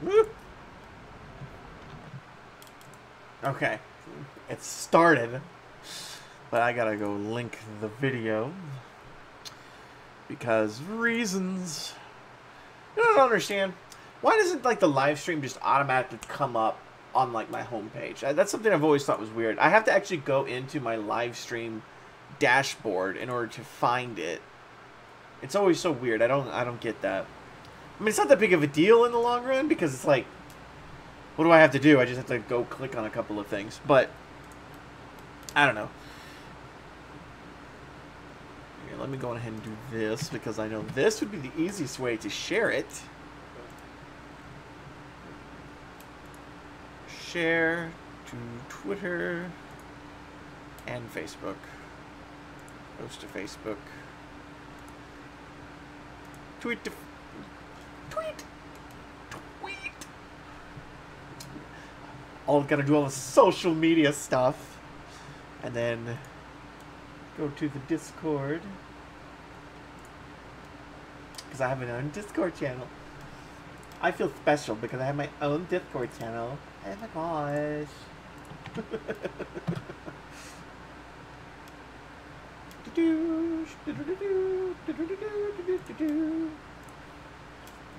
Woo. Okay. It started. But I gotta go link the video. Because reasons. You don't understand. Why doesn't like the live stream just automatically come up on like my homepage? That's something I've always thought was weird. I have to actually go into my live stream dashboard in order to find it. It's always so weird. I don't get that. I mean, it's not that big of a deal in the long run because it's like, what do I have to do? I just have to go click on a couple of things. But I don't know. Here, let me go ahead and do this because I know this would be the easiest way to share it. Share to Twitter and Facebook. Post to Facebook. Tweet to tweet. Gotta do all the social media stuff, and then go to the Discord because I have my own Discord channel. I feel special because I have my own Discord channel. Oh my gosh.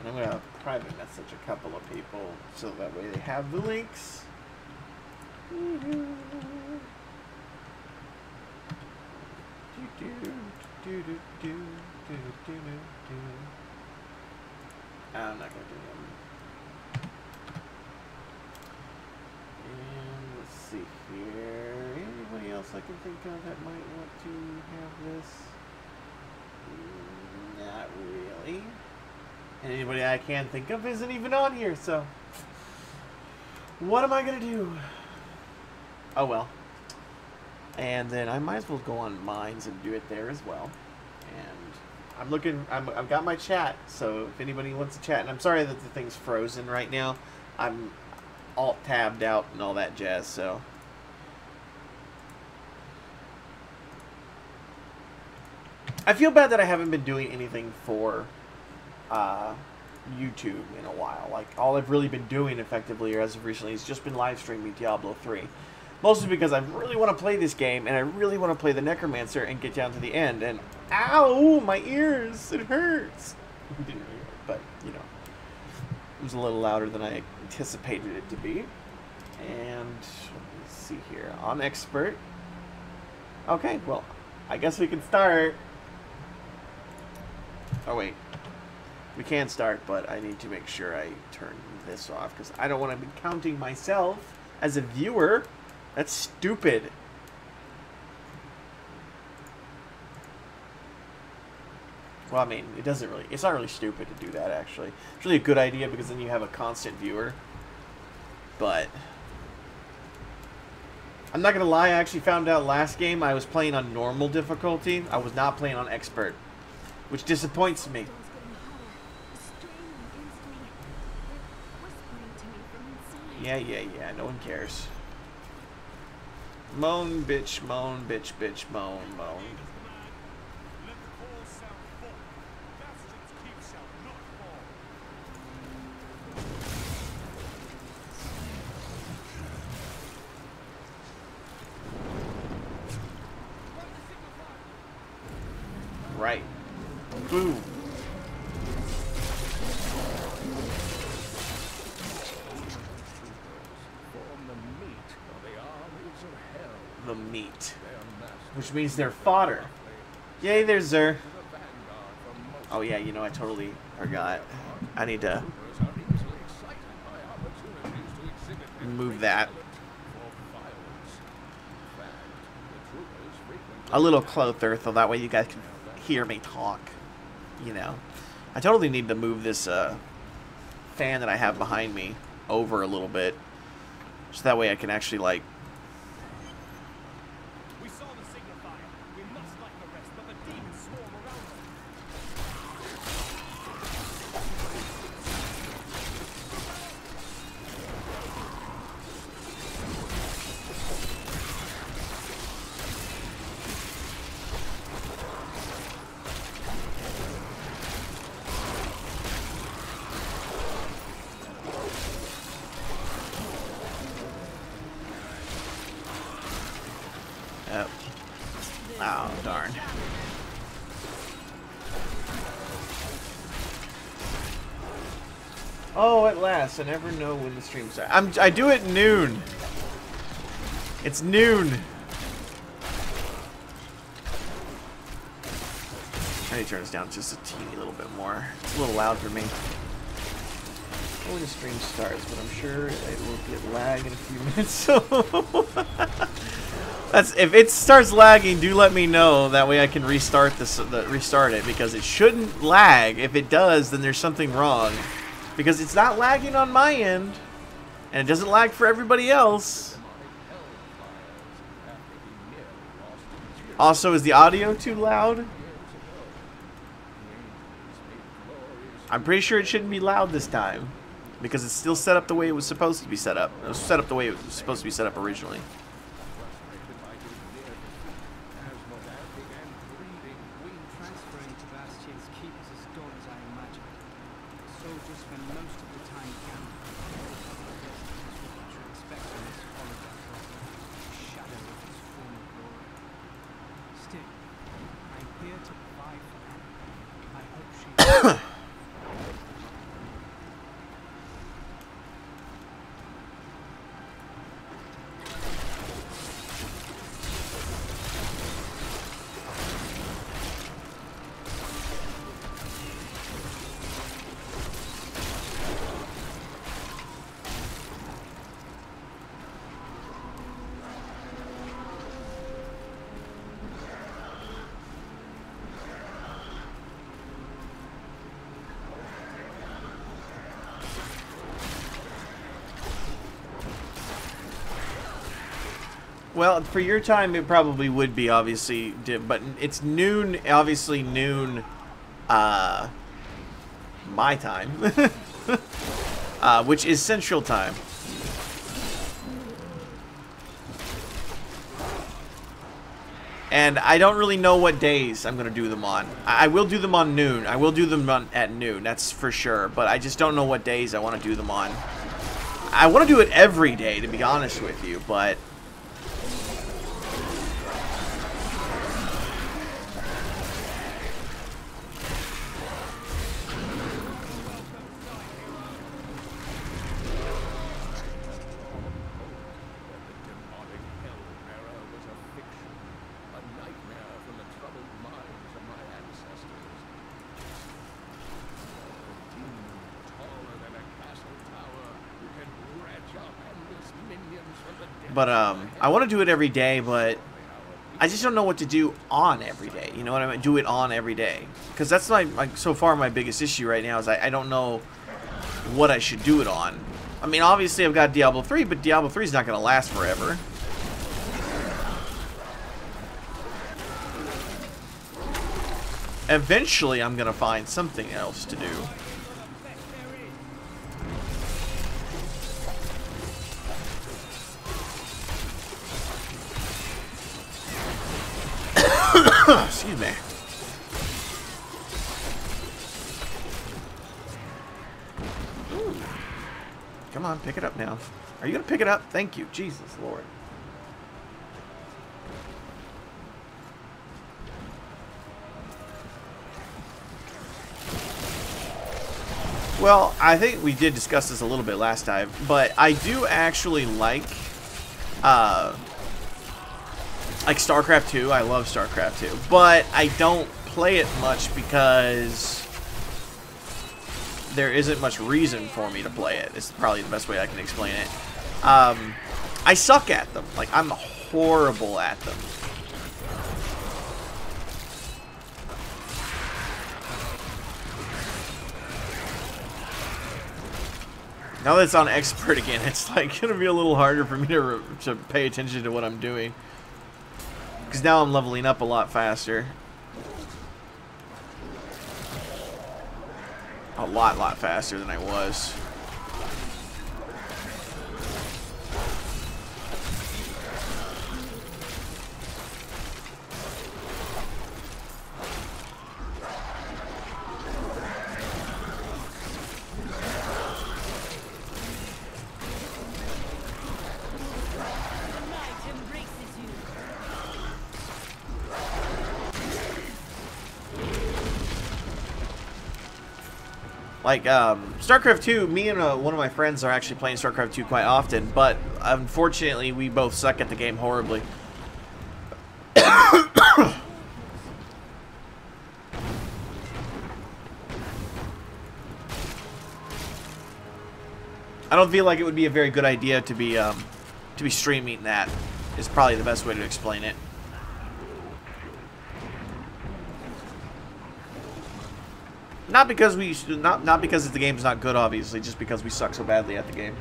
And I'm going to private message a couple of people so that way they have the links. I'm not going to do them. And let's see here. Anybody else I can think of that might want to have this? Not really. And anybody I can think of isn't even on here, so what am I going to do? Oh well. And then I might as well go on Minds and do it there as well. And I'm looking, I've got my chat, so if anybody wants to chat, and I'm sorry that the thing's frozen right now. I'm alt-tabbed out and all that jazz, so. I feel bad that I haven't been doing anything for YouTube in a while. Like, all I've really been doing effectively, or as of recently, has just been live streaming Diablo 3. Mostly because I really want to play this game, and I really want to play the Necromancer and get down to the end. And, ow, my ears, it hurts. It didn't really hurt, but, you know, it was a little louder than I anticipated it to be. And, let's see here, on Expert. Okay, well, I guess we can start. Oh, wait. We can start, but I need to make sure I turn this off, because I don't want to be counting myself as a viewer. That's stupid. Well, I mean, it doesn't really, it's not really stupid to do that, actually. It's really a good idea, because then you have a constant viewer. But I'm not going to lie, I actually found out last game I was playing on normal difficulty. I was not playing on expert, which disappoints me. Yeah, no one cares. Moan, bitch, moan, bitch, bitch, moan, moan. Right. Boom. The meat, which means they're fodder. Yay, there's Zer. Oh yeah, you know, I totally forgot. I need to move that a little closer so that way you guys can hear me talk. You know, I totally need to move this fan that I have behind me over a little bit so that way I can actually like Oh, at last. I never know when the stream starts. I do it noon. It's noon. I need to turn this down just a teeny little bit more. It's a little loud for me. When the stream starts, but I'm sure it will get lag in a few minutes. So that's if it starts lagging, do let me know. That way I can restart restart it, because it shouldn't lag. If it does, then there's something wrong, because it's not lagging on my end, and it doesn't lag for everybody else. Also, is the audio too loud? I'm pretty sure it shouldn't be loud this time, because it's still set up the way it was supposed to be set up. It was set up the way it was supposed to be set up originally. Well, for your time, it probably would be, obviously, but it's noon, obviously noon, my time, which is Central Time. And I don't really know what days I'm going to do them on. I will do them on noon. I will do them at noon, that's for sure. But I just don't know what days I want to do them on. I want to do it every day, to be honest with you, but... But, I want to do it every day, but I just don't know what to do on every day. You know what I mean? Do it on every day. Because that's so far my biggest issue right now is I don't know what I should do it on. I mean, obviously I've got Diablo 3, but Diablo 3 is not going to last forever. Eventually I'm going to find something else to do. Excuse me. Ooh. Come on, pick it up now. Are you going to pick it up? Thank you. Jesus, Lord. Well, I think we did discuss this a little bit last time, but I do actually like StarCraft 2. I love StarCraft 2, but I don't play it much because there isn't much reason for me to play it. It's probably the best way I can explain it. I suck at them. Like, I'm horrible at them. Now that it's on expert again, it's like gonna be a little harder for me to pay attention to what I'm doing. Because now I'm leveling up a lot faster. A lot faster than I was. Like, StarCraft 2, me and one of my friends are actually playing StarCraft 2 quite often, but unfortunately we both suck at the game horribly. I don't feel like it would be a very good idea to be streaming that. Is probably the best way to explain it. Not because not because the game's not good, obviously, just because we suck so badly at the game.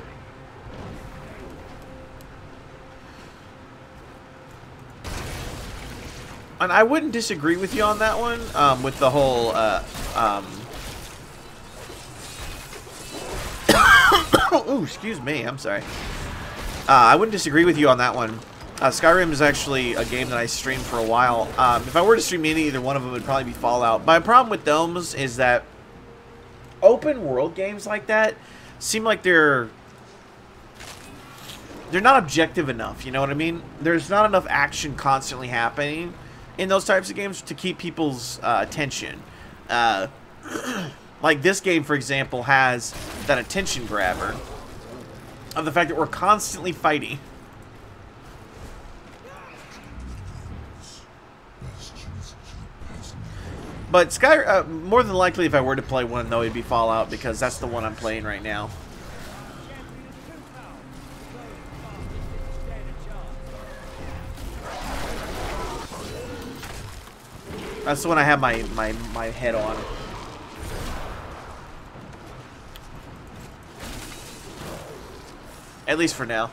And I wouldn't disagree with you on that one, with the whole oh, excuse me, I'm sorry. I wouldn't disagree with you on that one. Skyrim is actually a game that I streamed for a while. If I were to stream either one of them, it would probably be Fallout. My problem with those is that open world games like that seem like they're not objective enough, you know what I mean? There's not enough action constantly happening in those types of games to keep people's attention. Like this game, for example, has that attention grabber of the fact that we're constantly fighting. But more than likely, if I were to play one, though, it'd be Fallout, because that's the one I'm playing right now. That's the one I have my head on. At least for now.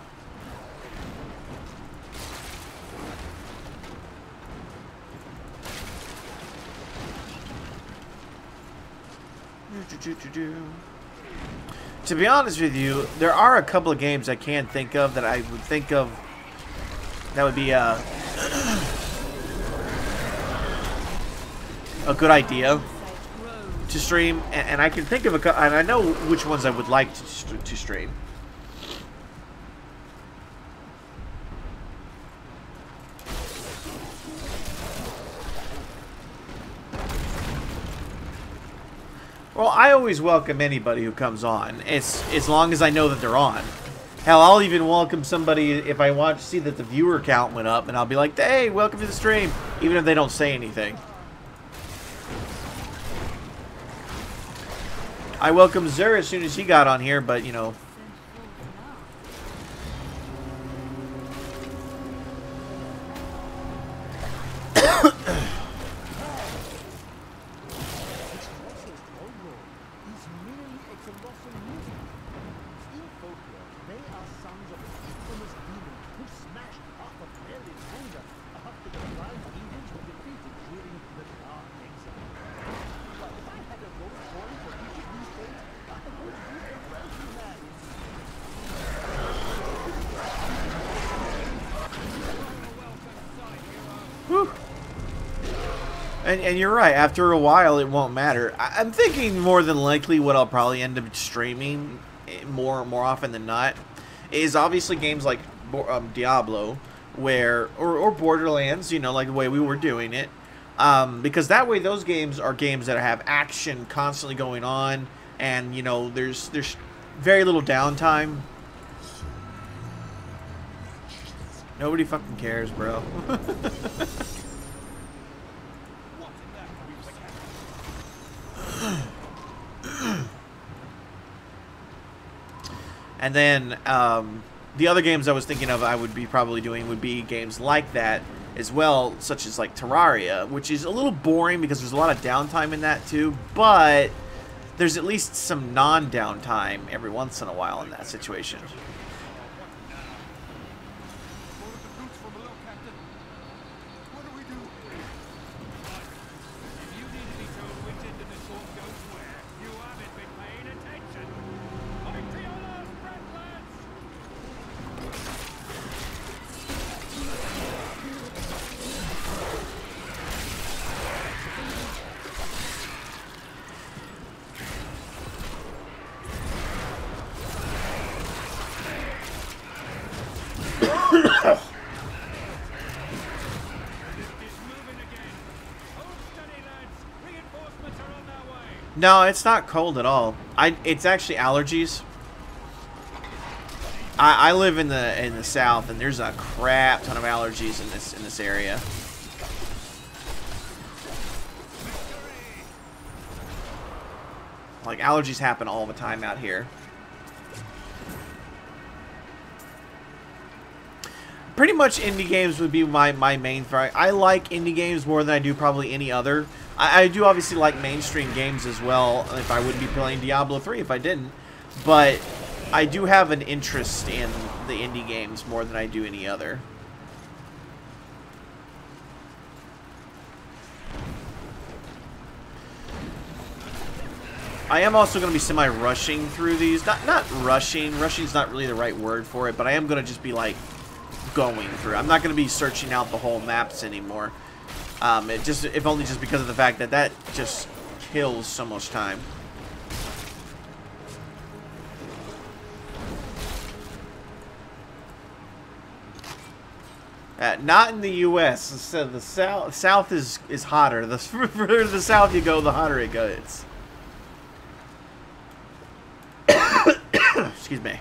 To be honest with you, there are a couple of games I can think of that I would think of that would be a good idea to stream, and I can think of and I know which ones I would like to stream. Well, I always welcome anybody who comes on, as long as I know that they're on. Hell, I'll even welcome somebody if I want to see that the viewer count went up, and I'll be like, hey, welcome to the stream, even if they don't say anything. I welcomed Zur as soon as he got on here, but, you know... And you're right, after a while it won't matter. I'm thinking more than likely what I'll probably end up streaming more often than not is obviously games like Diablo, or Borderlands, you know, like the way we were doing it. Because that way those games are games that have action constantly going on, and you know, there's very little downtime. Nobody fucking cares, bro. And then the other games I was thinking of I would be probably doing would be games like that as well, such as like Terraria, which is a little boring because there's a lot of downtime in that too, but there's at least some non-downtime every once in a while in that situation. No, it's not cold at all. It's actually allergies. I live in the south, and there's a crap ton of allergies in this area. Like, allergies happen all the time out here. Pretty much indie games would be my main thing. I like indie games more than I do probably any other. I do obviously like mainstream games as well. If I wouldn't be playing Diablo 3 if I didn't. But I do have an interest in the indie games more than I do any other. I am also going to be semi-rushing through these. Not rushing. Rushing's not really the right word for it, but I am going to just be, like, going through. I'm not going to be searching out the whole maps anymore. If only just because of the fact that that just kills so much time. Not in the U.S. So the south is hotter. The further to the south you go, the hotter it gets. Excuse me.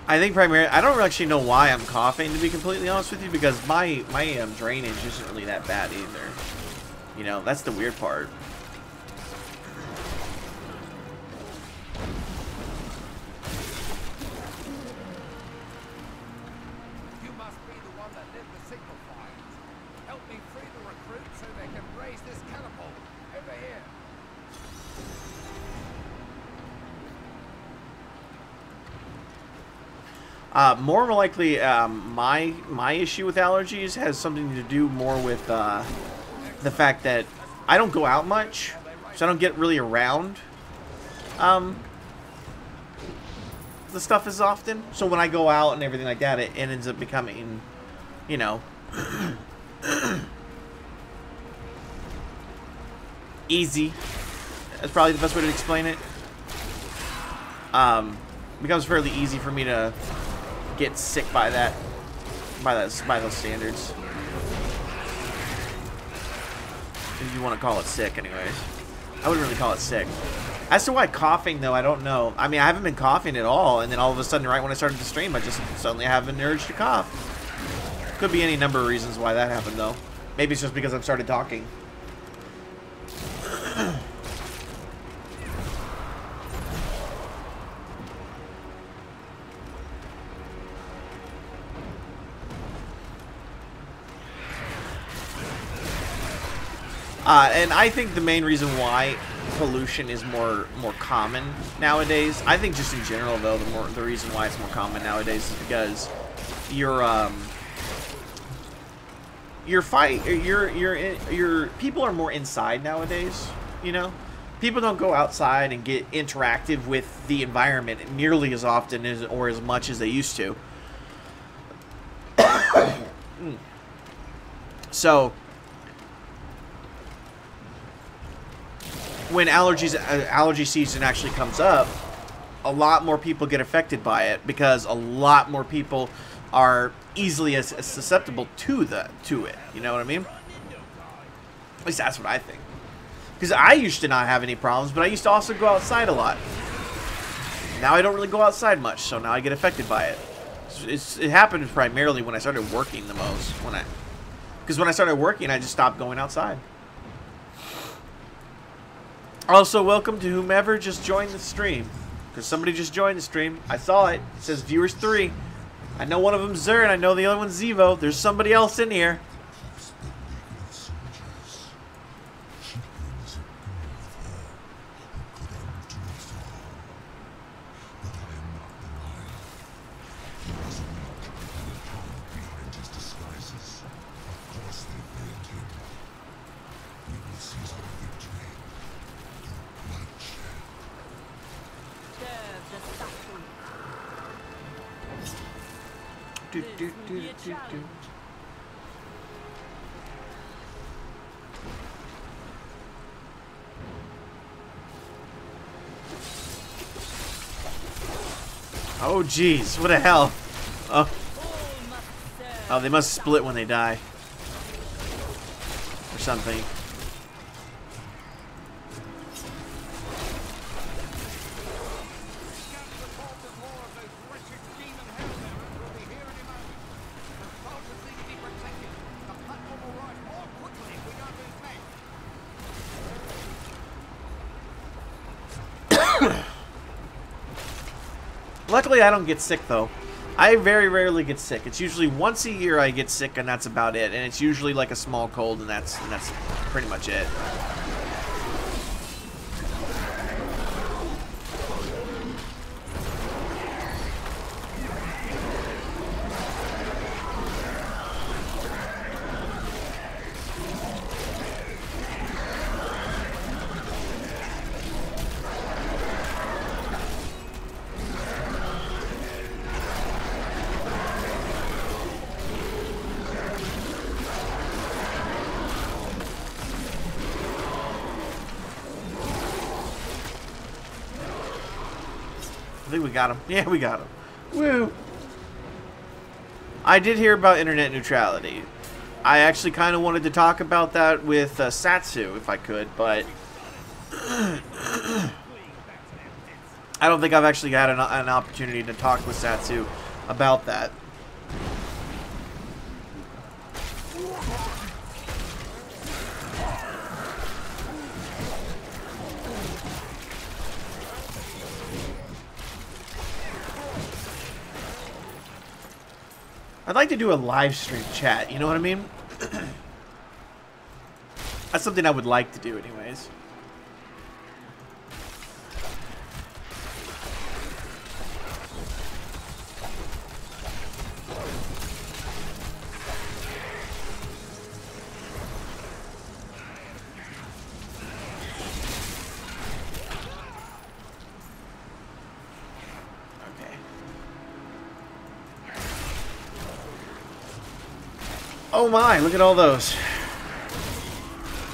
I think primarily, I don't actually know why I'm coughing, to be completely honest with you, because my drainage isn't really that bad either. You know, that's the weird part. You must be the one that led the signal fires. Help me free the recruits so they can raise this catapult. Over here. More likely, my issue with allergies has something to do more with the fact that I don't go out much, so I don't get really around the stuff as often. So when I go out and everything like that, it ends up becoming, you know, easy. That's probably the best way to explain it. Becomes fairly easy for me to get sick by those standards. If you want to call it sick, anyways. I wouldn't really call it sick. As to why coughing, though, I don't know. I mean, I haven't been coughing at all, and then all of a sudden, right when I started the stream, I just suddenly have an urge to cough. Could be any number of reasons why that happened, though. Maybe it's just because I've started talking. And I think the main reason why pollution is more common nowadays, I think just in general though, the reason why it's more common nowadays is because your people are more inside nowadays, you know? People don't go outside and get interactive with the environment nearly as often as or as much as they used to. So when allergy season actually comes up, a lot more people get affected by it because a lot more people are easily as susceptible to it. You know what I mean? At least that's what I think. Because I used to not have any problems, but I used to also go outside a lot. Now I don't really go outside much, so now I get affected by it. It happened primarily when I started working the most. Because when I started working, I just stopped going outside. Also, welcome to whomever just joined the stream. Because somebody just joined the stream. I saw it. It says viewers 3. I know one of them's Zer, and I know the other one's Zevo. There's somebody else in here. Oh, jeez. What the hell? Oh. Oh, they must split when they die. Or something. Luckily, I don't get sick, though. I very rarely get sick. It's usually once a year I get sick, and that's about it. And it's usually like a small cold, and that's pretty much it. I think we got him. Yeah, we got him. Woo! I did hear about internet neutrality. I actually kind of wanted to talk about that with Satsu, if I could, but I don't think I've actually had an opportunity to talk with Satsu about that. I'd like to do a live stream chat, you know what I mean? That's something I would like to do anyways. Oh my, look at all those.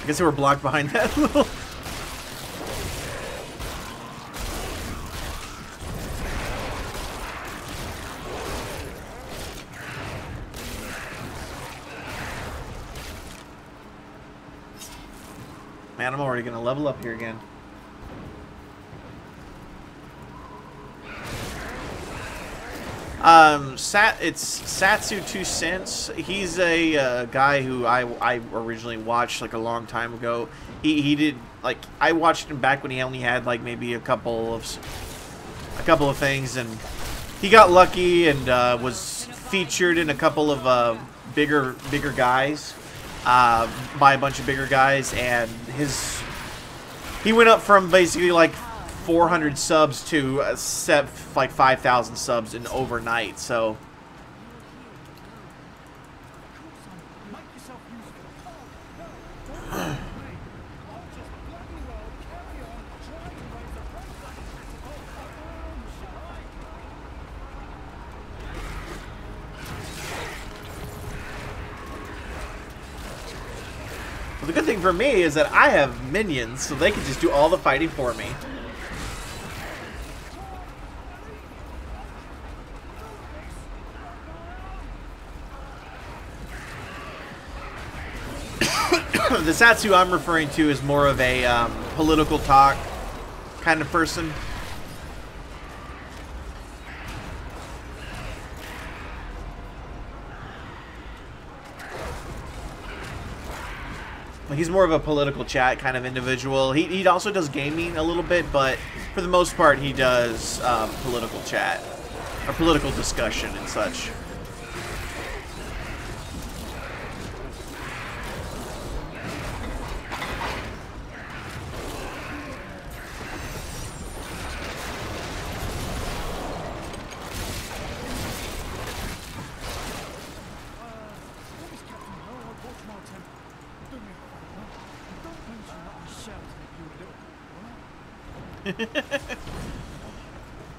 I guess they were blocked behind that little... Man, I'm already gonna level up here again. It's Satsu 2 Cents. He's a guy who I originally watched like a long time ago. He did like I watched him back when he only had like maybe a couple of things, and he got lucky and was featured in a couple of bigger guys by a bunch of bigger guys, and he went up from basically like 400 subs to like 5,000 subs in overnight. So the good thing for me is that I have minions, so they can just do all the fighting for me. The Satsu I'm referring to is more of a political talk kind of person. He's more of a political chat kind of individual. He also does gaming a little bit, but for the most part he does political chat or political discussion and such.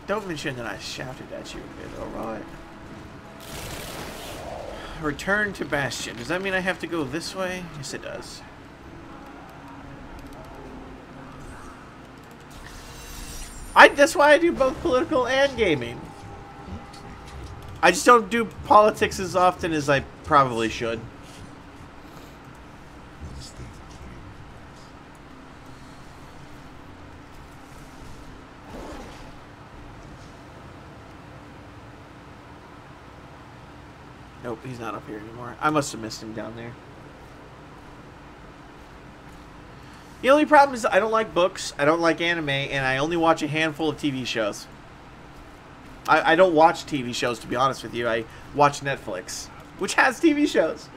Don't mention that I shouted at you a bit, alright? Return to Bastion. Does that mean I have to go this way? Yes, it does. That's why I do both political and gaming. I just don't do politics as often as I probably should. Nope, he's not up here anymore. I must have missed him down there. The only problem is I don't like books, I don't like anime, and I only watch a handful of TV shows. I don't watch TV shows, to be honest with you. I watch Netflix, which has TV shows.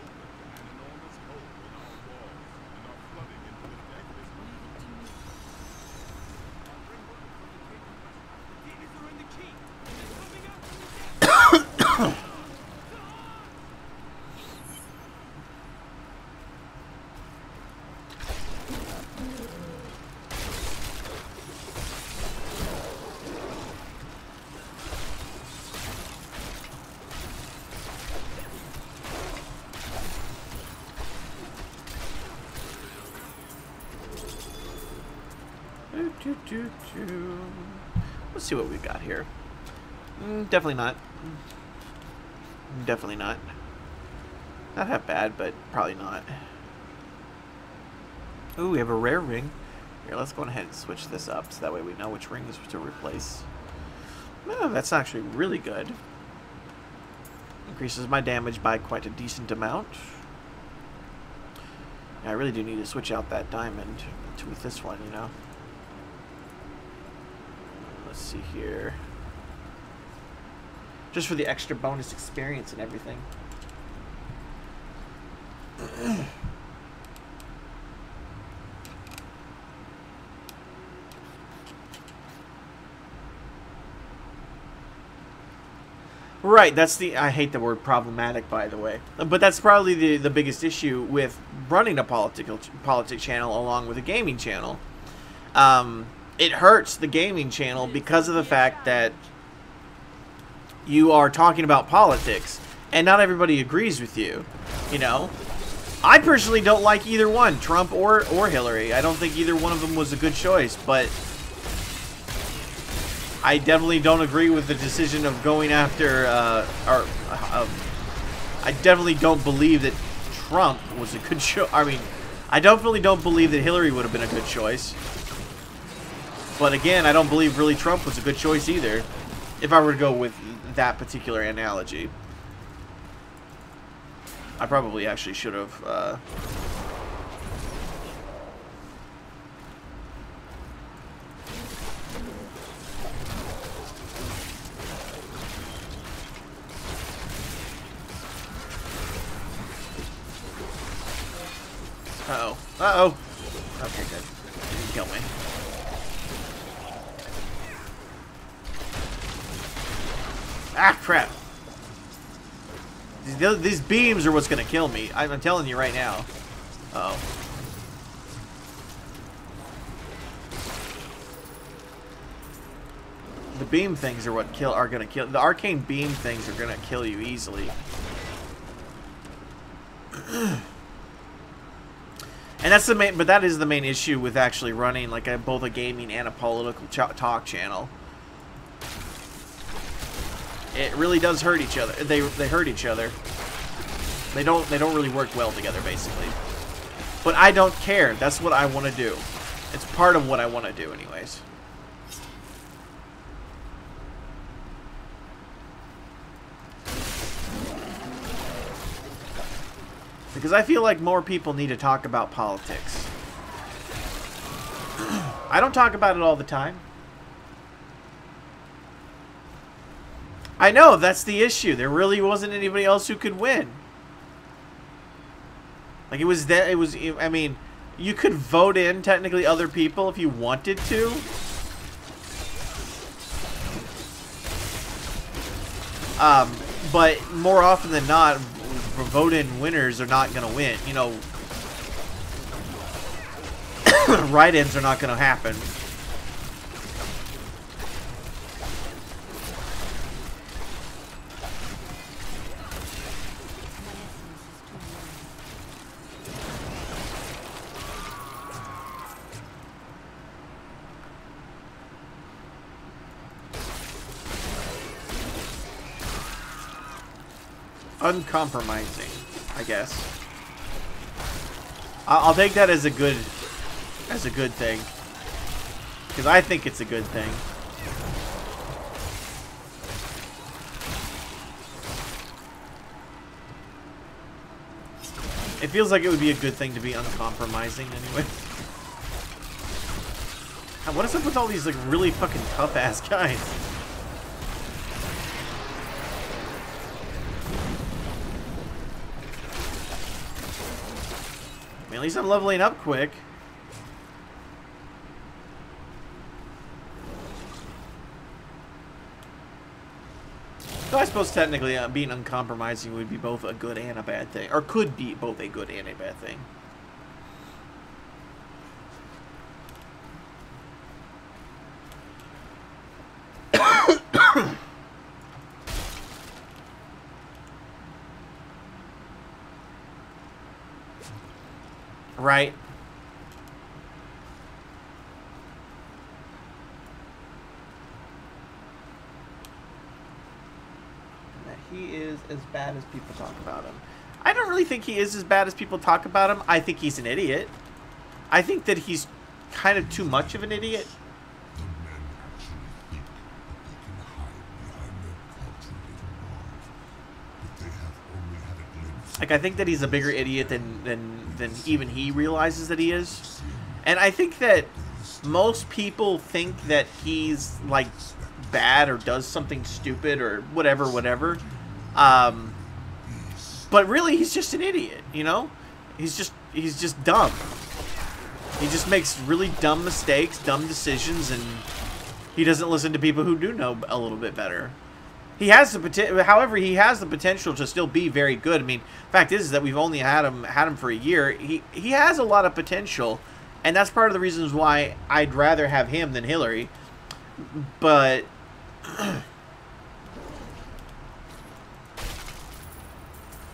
Let's see what we've got here. Definitely not. Definitely not. Not that bad, but probably not. Ooh, we have a rare ring. Here, let's go ahead and switch this up so that way we know which rings to replace. Oh, that's actually really good. Increases my damage by quite a decent amount. Yeah, I really do need to switch out that diamond with this one, you know. Let's see here. Just for the extra bonus experience and everything. Right, that's the... I hate the word problematic, by the way. But that's probably the biggest issue with running a politics channel along with a gaming channel. It hurts the gaming channel because of the fact that you are talking about politics, and not everybody agrees with you, you know? I personally don't like either one, Trump or Hillary. I don't think either one of them was a good choice, but I definitely don't agree with the decision of going after, I definitely don't believe that Trump was a good choice. I mean, I definitely don't believe that Hillary would have been a good choice. But again, I don't believe really Trump was a good choice either, if I were to go with that particular analogy. I probably actually should have, Uh-oh. Uh-oh. Okay, good. Didn't kill me. Ah, crap. These beams are what's going to kill me. I'm telling you right now. Uh-oh. The beam things are what are going to kill. The arcane beam things are going to kill you easily. And that's the main, but that is the main issue with actually running like both a gaming and a political talk channel. It really does hurt each other. They hurt each other. They don't really work well together, basically. But I don't care. That's what I want to do. It's part of what I want to do, anyways. Because I feel like more people need to talk about politics. I don't talk about it all the time. I know, that's the issue. There really wasn't anybody else who could win. Like, I mean, you could vote in, technically, other people if you wanted to. But more often than not, vote-in winners are not going to win. You know, write-ins are not going to happen. uncompromising, I guess. I'll take that as a good thing, because I think it's a good thing. It feels like it would be a good thing to be uncompromising anyway. What is up with all these like really fucking tough ass guys? I mean, at least I'm leveling up quick. So I suppose technically being uncompromising would be both a good and a bad thing. Or could be both a good and a bad thing. Right. He is as bad as people talk about him. I don't really think he is as bad as people talk about him. I think he's an idiot. I think that he's kind of too much of an idiot. Like, I think that he's a bigger idiot than even he realizes that he is. And I think that most people think that he's, like, bad or does something stupid or whatever. But really, he's just an idiot, you know? He's just dumb. He just makes really dumb mistakes, dumb decisions, and he doesn't listen to people who do know a little bit better. He has the potential, however, he has the potential to still be very good. I mean, fact is that we've only had him for a year. He has a lot of potential, and that's part of the reasons why I'd rather have him than Hillary. But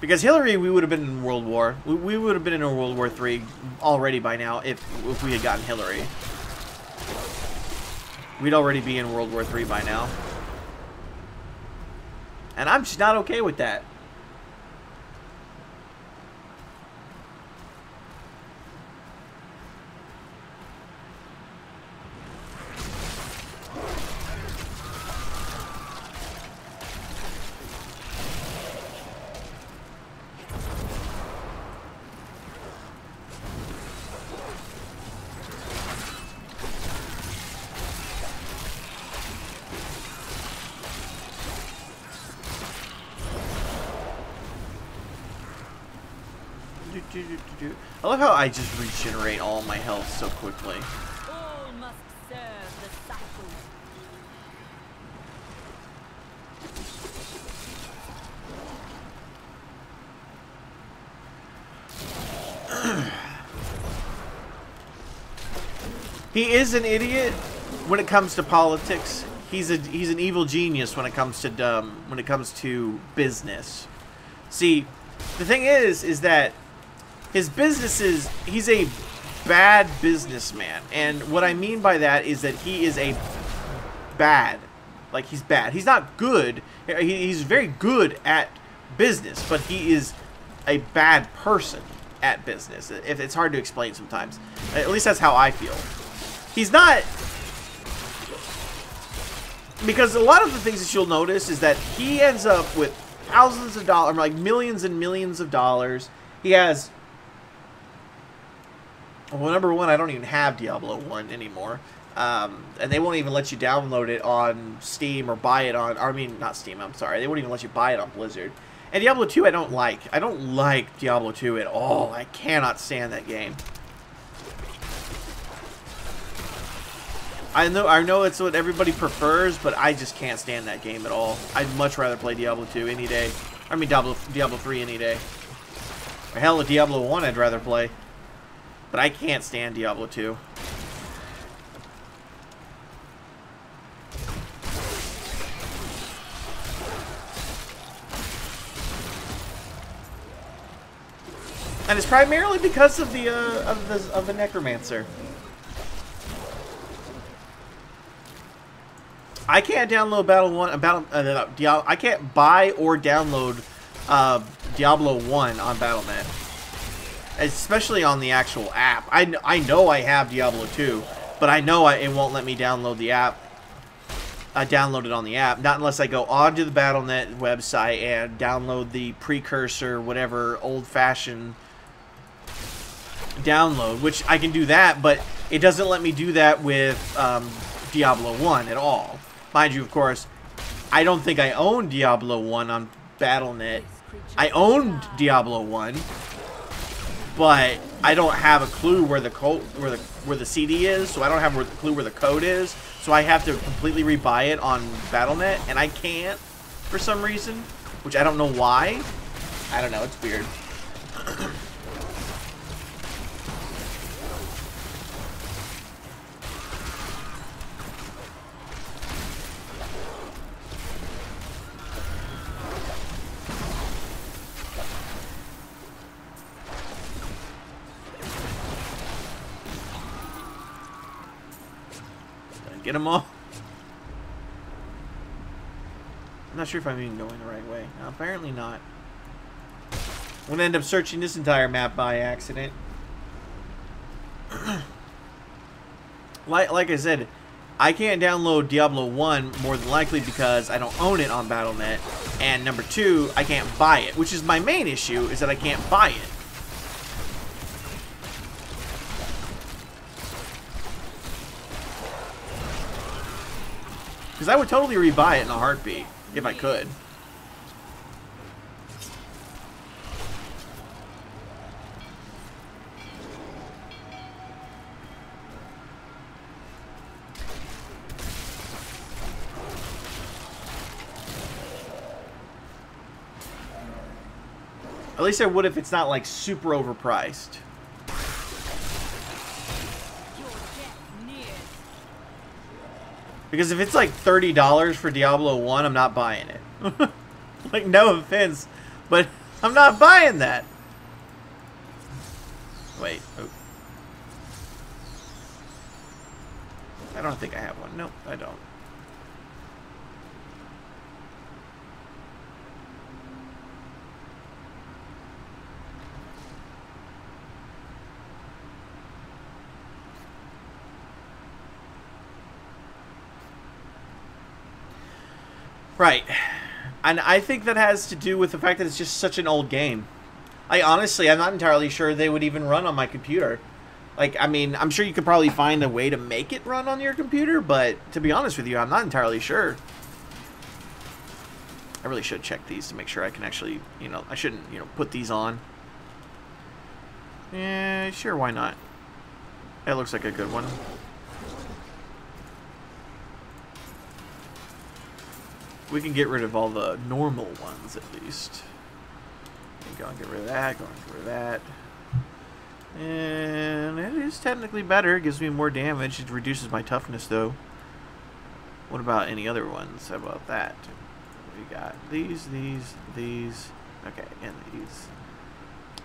because Hillary, we would have been in World War. We would have been in a World War III already by now if we had gotten Hillary. We'd already be in World War III by now. And I'm just not okay with that. I love how I just regenerate all my health so quickly. All must serve the cycle. He is an idiot when it comes to politics. He's an evil genius when it comes to business. See, the thing is that his businesses, he's a bad businessman. And what I mean by that is that he is a bad. Like, he's bad. He's not good. He's very good at business, but he is a bad person at business. It's hard to explain sometimes. At least that's how I feel. He's not... Because a lot of the things that you'll notice is that he ends up with thousands of dollars, like millions and millions of dollars. He has... Well, number one, I don't even have Diablo 1 anymore. And they won't even let you download it on Steam or buy it on... I mean, not Steam, I'm sorry. They won't even let you buy it on Blizzard. And Diablo 2 I don't like. I don't like Diablo 2 at all. I cannot stand that game. I know it's what everybody prefers, but I just can't stand that game at all. I'd much rather play Diablo 2 any day. I mean, Diablo 3 any day. Or hell, Diablo 1 I'd rather play. But I can't stand Diablo 2. And it's primarily because of the Necromancer. I can't download I can't buy or download Diablo 1 on Battle.net. Especially on the actual app. I know I have Diablo 2, but I know it won't let me download the app. I download it on the app, not unless I go onto the Battle.net website and download the precursor, whatever old-fashioned download, which I can do that, but it doesn't let me do that with Diablo 1 at all. Mind you, of course, I don't think I own Diablo 1 on Battle.net. I owned Diablo 1, but I don't have a clue where the code, where the CD is, so I don't have a clue where the code is. So I have to completely rebuy it on Battle.net, and I can't for some reason, which I don't know why. I don't know, it's weird. Get them all. I'm not sure if I'm even going the right way. No, apparently not. I'm gonna end up searching this entire map by accident. like I said, I can't download Diablo 1 more than likely because I don't own it on Battle.net, and number 2, I can't buy it, which is my main issue, is that I can't buy it. Because I would totally rebuy it in a heartbeat, if I could. At least I would if it's not, like, super overpriced. Because if it's like $30 for Diablo 1, I'm not buying it. Like, no offense, but I'm not buying that. Wait. Oh. I don't think I have one. Nope, I don't. Right. And I think that has to do with the fact that it's just such an old game. Honestly, I'm not entirely sure they would even run on my computer. Like, I mean, I'm sure you could probably find a way to make it run on your computer, but to be honest with you, I'm not entirely sure. I really should check these to make sure I can actually, you know, I shouldn't, you know, put these on. Yeah, sure, why not? That looks like a good one. We can get rid of all the normal ones, at least. Okay, go and get rid of that, go and get rid of that. And it is technically better. It gives me more damage. It reduces my toughness, though. What about any other ones? How about that? We got these. Okay, and these.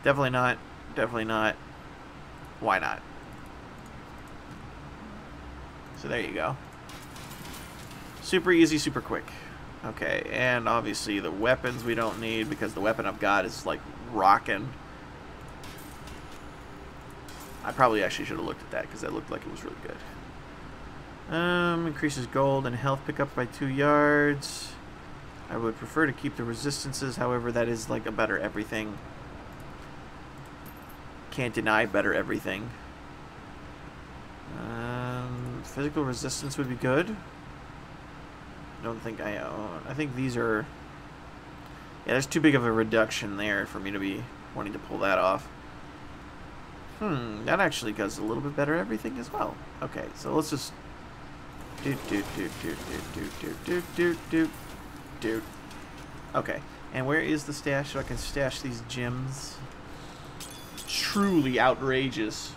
Definitely not. Definitely not. Why not? So there you go. Super easy, super quick. Okay, and obviously the weapons we don't need because the weapon I've got is like rocking. I probably actually should have looked at that because that looked like it was really good. Increases gold and health pickup by 2 yards. I would prefer to keep the resistances, however, that is like a better everything. Can't deny better everything. Physical resistance would be good. Don't think I own. I think these are... Yeah, there's too big of a reduction there for me to be wanting to pull that off. That actually does a little bit better everything as well. Okay, so let's just... Okay, and where is the stash so I can stash these gems? Truly outrageous.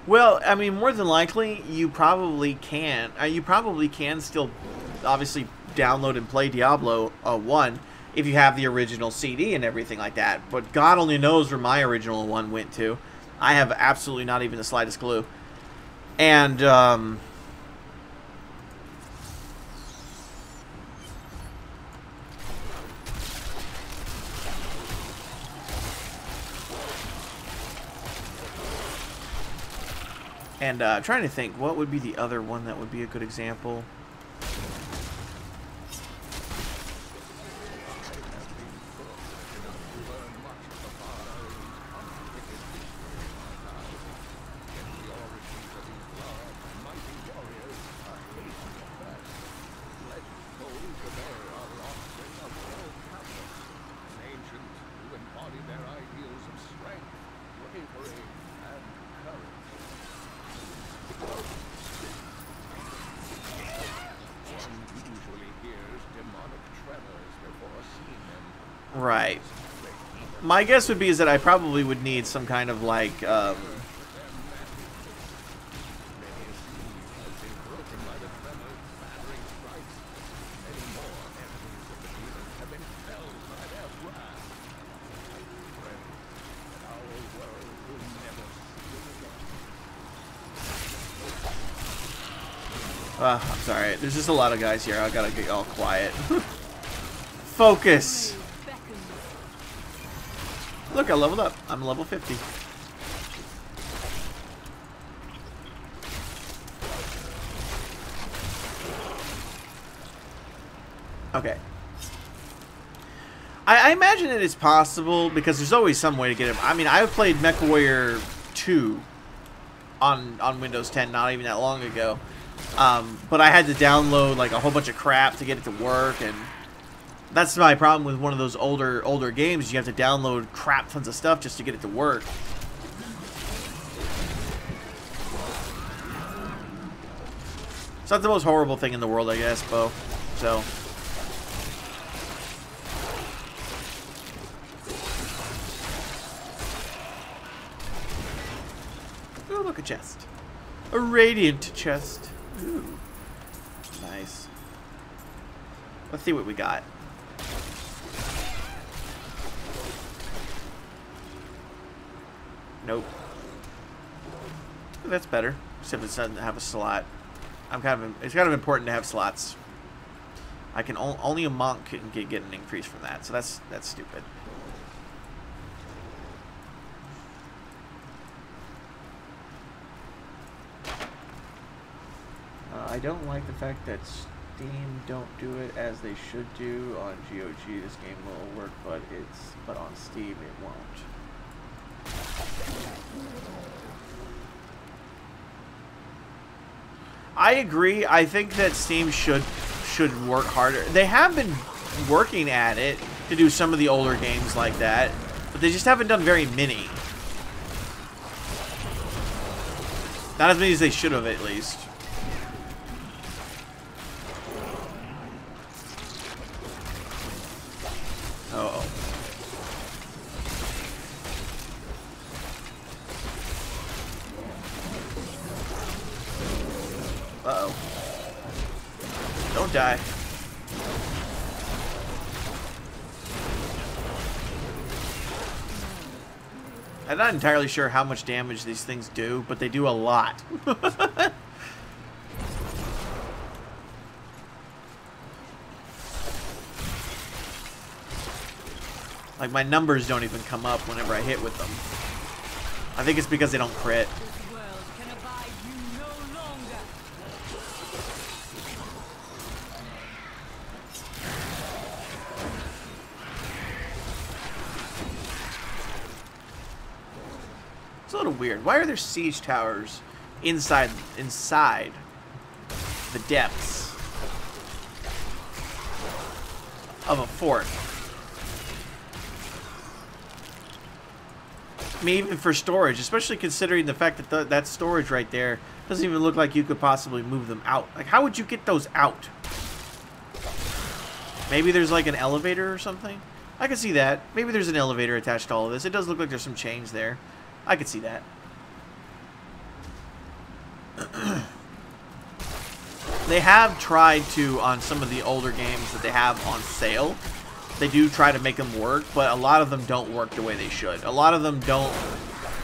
Well, I mean, more than likely, you probably can. You probably can still, obviously, download and play Diablo 1. if you have the original CD and everything like that. But God only knows where my original one went to. I have absolutely not even the slightest clue. And trying to think, what would be the other one that would be a good example? Right. My guess would be is that I probably would need some kind of like I'm sorry. There's just a lot of guys here. I gotta get all quiet. Focus. Look, I leveled up. I'm level 50. Okay. I imagine it is possible because there's always some way to get him. I mean, I've played MechWarrior 2 on Windows 10 not even that long ago. But I had to download like a whole bunch of crap to get it to work, and that's my problem with one of those older games. You have to download crap tons of stuff just to get it to work. It's not the most horrible thing in the world, I guess, Bo. So. Oh, look, a chest. A radiant chest. Ooh. Nice. Let's see what we got. Nope. That's better. Except it doesn't have a slot. It's kind of important to have slots. I can only a monk can get an increase from that, so that's stupid. I don't like the fact that Steam don't do it as they should do on GOG. This game will work, but on Steam it won't. I agree. I think that Steam should work harder. They have been working at it to do some of the older games like that, but they just haven't done very many. Not as many as they should have, at least. Uh-oh. Uh-oh. Don't die. I'm not entirely sure how much damage these things do, but they do a lot. Like, my numbers don't even come up whenever I hit with them. I think it's because they don't crit. This world can abide you no longer. It's a little weird. Why are there siege towers inside the depths of a fort? I mean, even for storage, especially considering the fact that that storage right there doesn't even look like you could possibly move them out. Like, how would you get those out? Maybe there's like an elevator or something? I can see that. Maybe there's an elevator attached to all of this. It does look like there's some chains there. I could see that. They have tried to, on some of the older games that they have on sale, They do try to make them work, but a lot of them don't work the way they should. A lot of them don't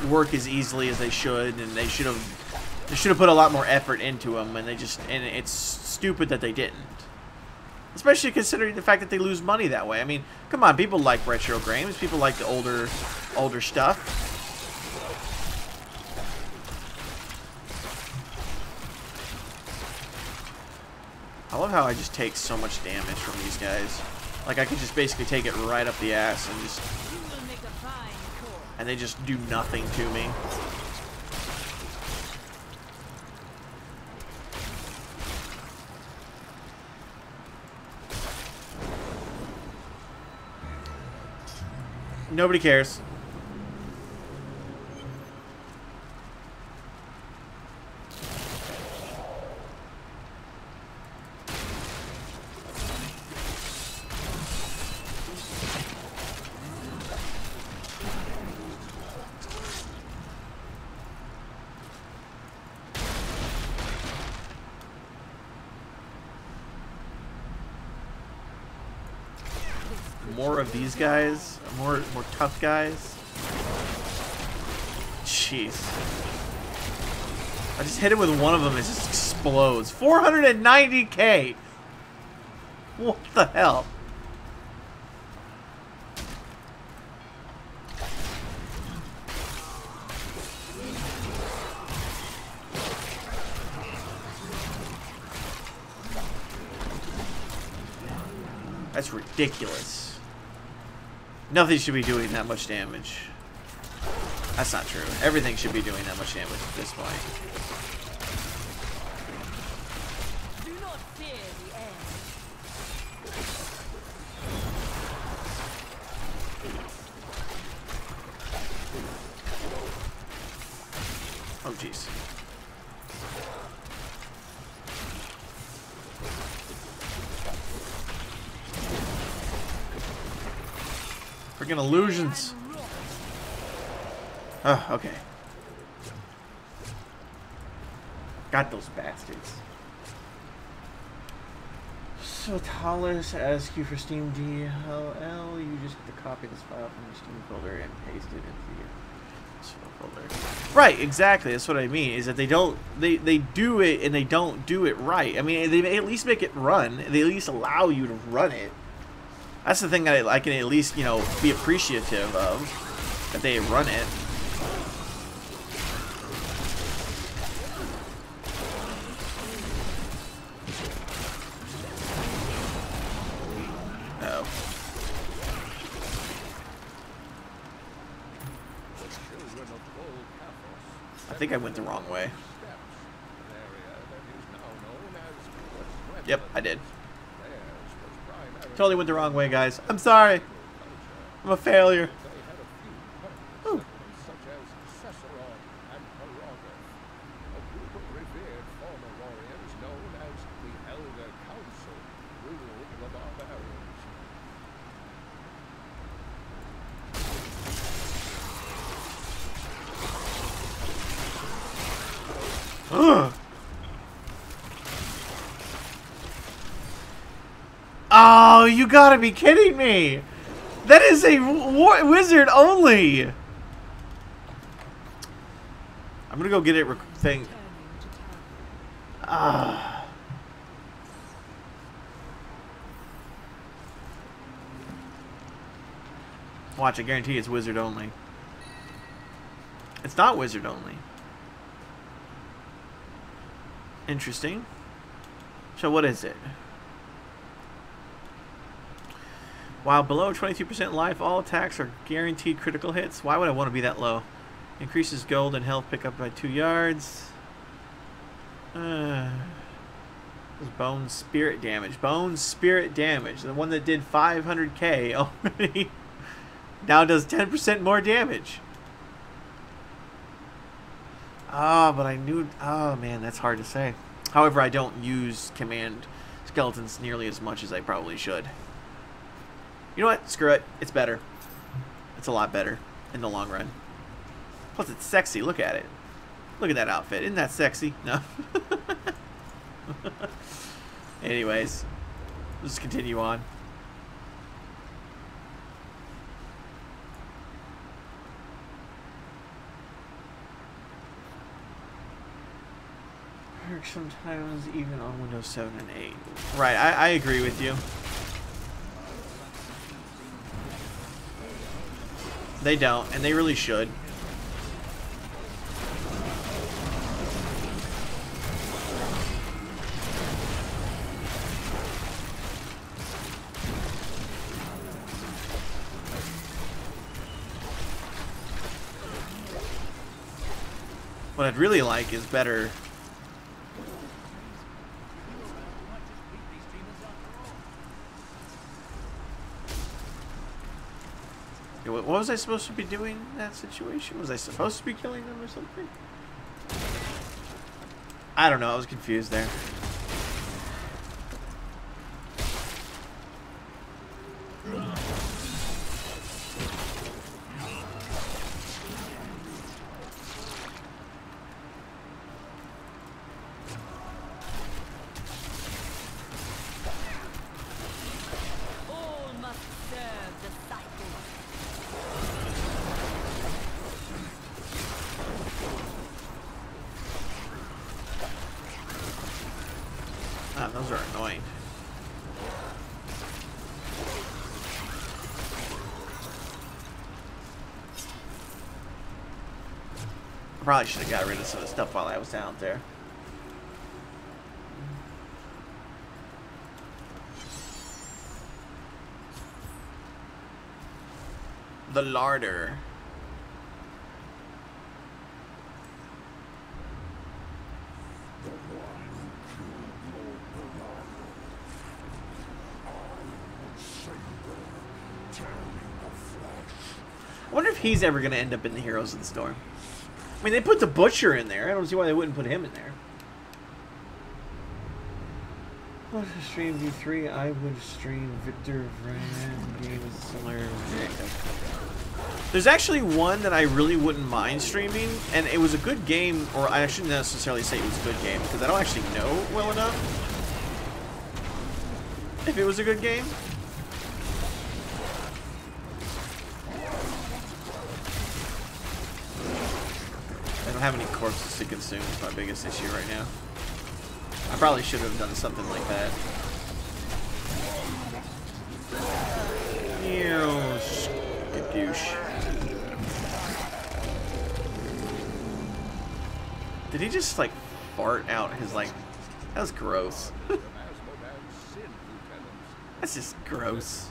work as easily as they should, and they should have put a lot more effort into them, and it's stupid that they didn't. Especially considering the fact that they lose money that way. I mean, come on, people like retro games. People like the older stuff. I love how I just take so much damage from these guys. Like, I could just basically take it right up the ass and just... And they just do nothing to me. Nobody cares. More of these guys, more tough guys. Jeez. I just hit it with one of them, it just explodes. 490k! What the hell? That's ridiculous. Nothing should be doing that much damage. That's not true. Everything should be doing that much damage at this point. Do not fear the end. Oh, jeez. Freaking illusions. Oh, okay. Got those bastards. So Talis asks you for Steam DLL. You just have to copy this file from your Steam folder and paste it into your folder. Right, exactly. That's what I mean. Is that they do it and they don't do it right. I mean, they at least make it run. They at least allow you to run it. That's the thing that I can at least, you know, be appreciative of, that they run it. Oh. I think I went the wrong way. Yep, I did. Totally went the wrong way, guys. I'm sorry. I'm a failure. Ooh. Ugh. Oh, you gotta be kidding me! That is a wizard only! I'm gonna go get it thing. Watch, I guarantee it's wizard only. It's not wizard only. Interesting. So what is it? While below 22% life, all attacks are guaranteed critical hits. Why would I want to be that low? Increases gold and health pickup by 2 yards. Bone spirit damage. Bone spirit damage. The one that did 500k already now does 10% more damage. Ah, but I knew... Oh, man, that's hard to say. However, I don't use command skeletons nearly as much as I probably should. You know what? Screw it. It's better. It's a lot better in the long run. Plus, it's sexy. Look at it. Look at that outfit. Isn't that sexy? No. Anyways, let's continue on. sometimes even on Windows 7 and 8. Right, I agree with you. They don't, and they really should. What I'd really like is better. What was I supposed to be doing in that situation? Was I supposed to be killing them or something? I don't know. I was confused there. All must serve the cycle. Ah, those are annoying. Probably should have got rid of some of the stuff while I was out there. The larder. I wonder if he's ever going to end up in the Heroes of the Storm. I mean, they put the Butcher in there. I don't see why they wouldn't put him in there. What to stream V3? I would stream Victor Van game is similar. There's actually one that I really wouldn't mind streaming, and it was a good game, or I shouldn't necessarily say it was a good game, because I don't actually know well enough if it was a good game. I don't have any corpses to consume, is my biggest issue right now. I probably should have done something like that. Ew, douche. Did he just like fart out his like? That was gross. That's just gross.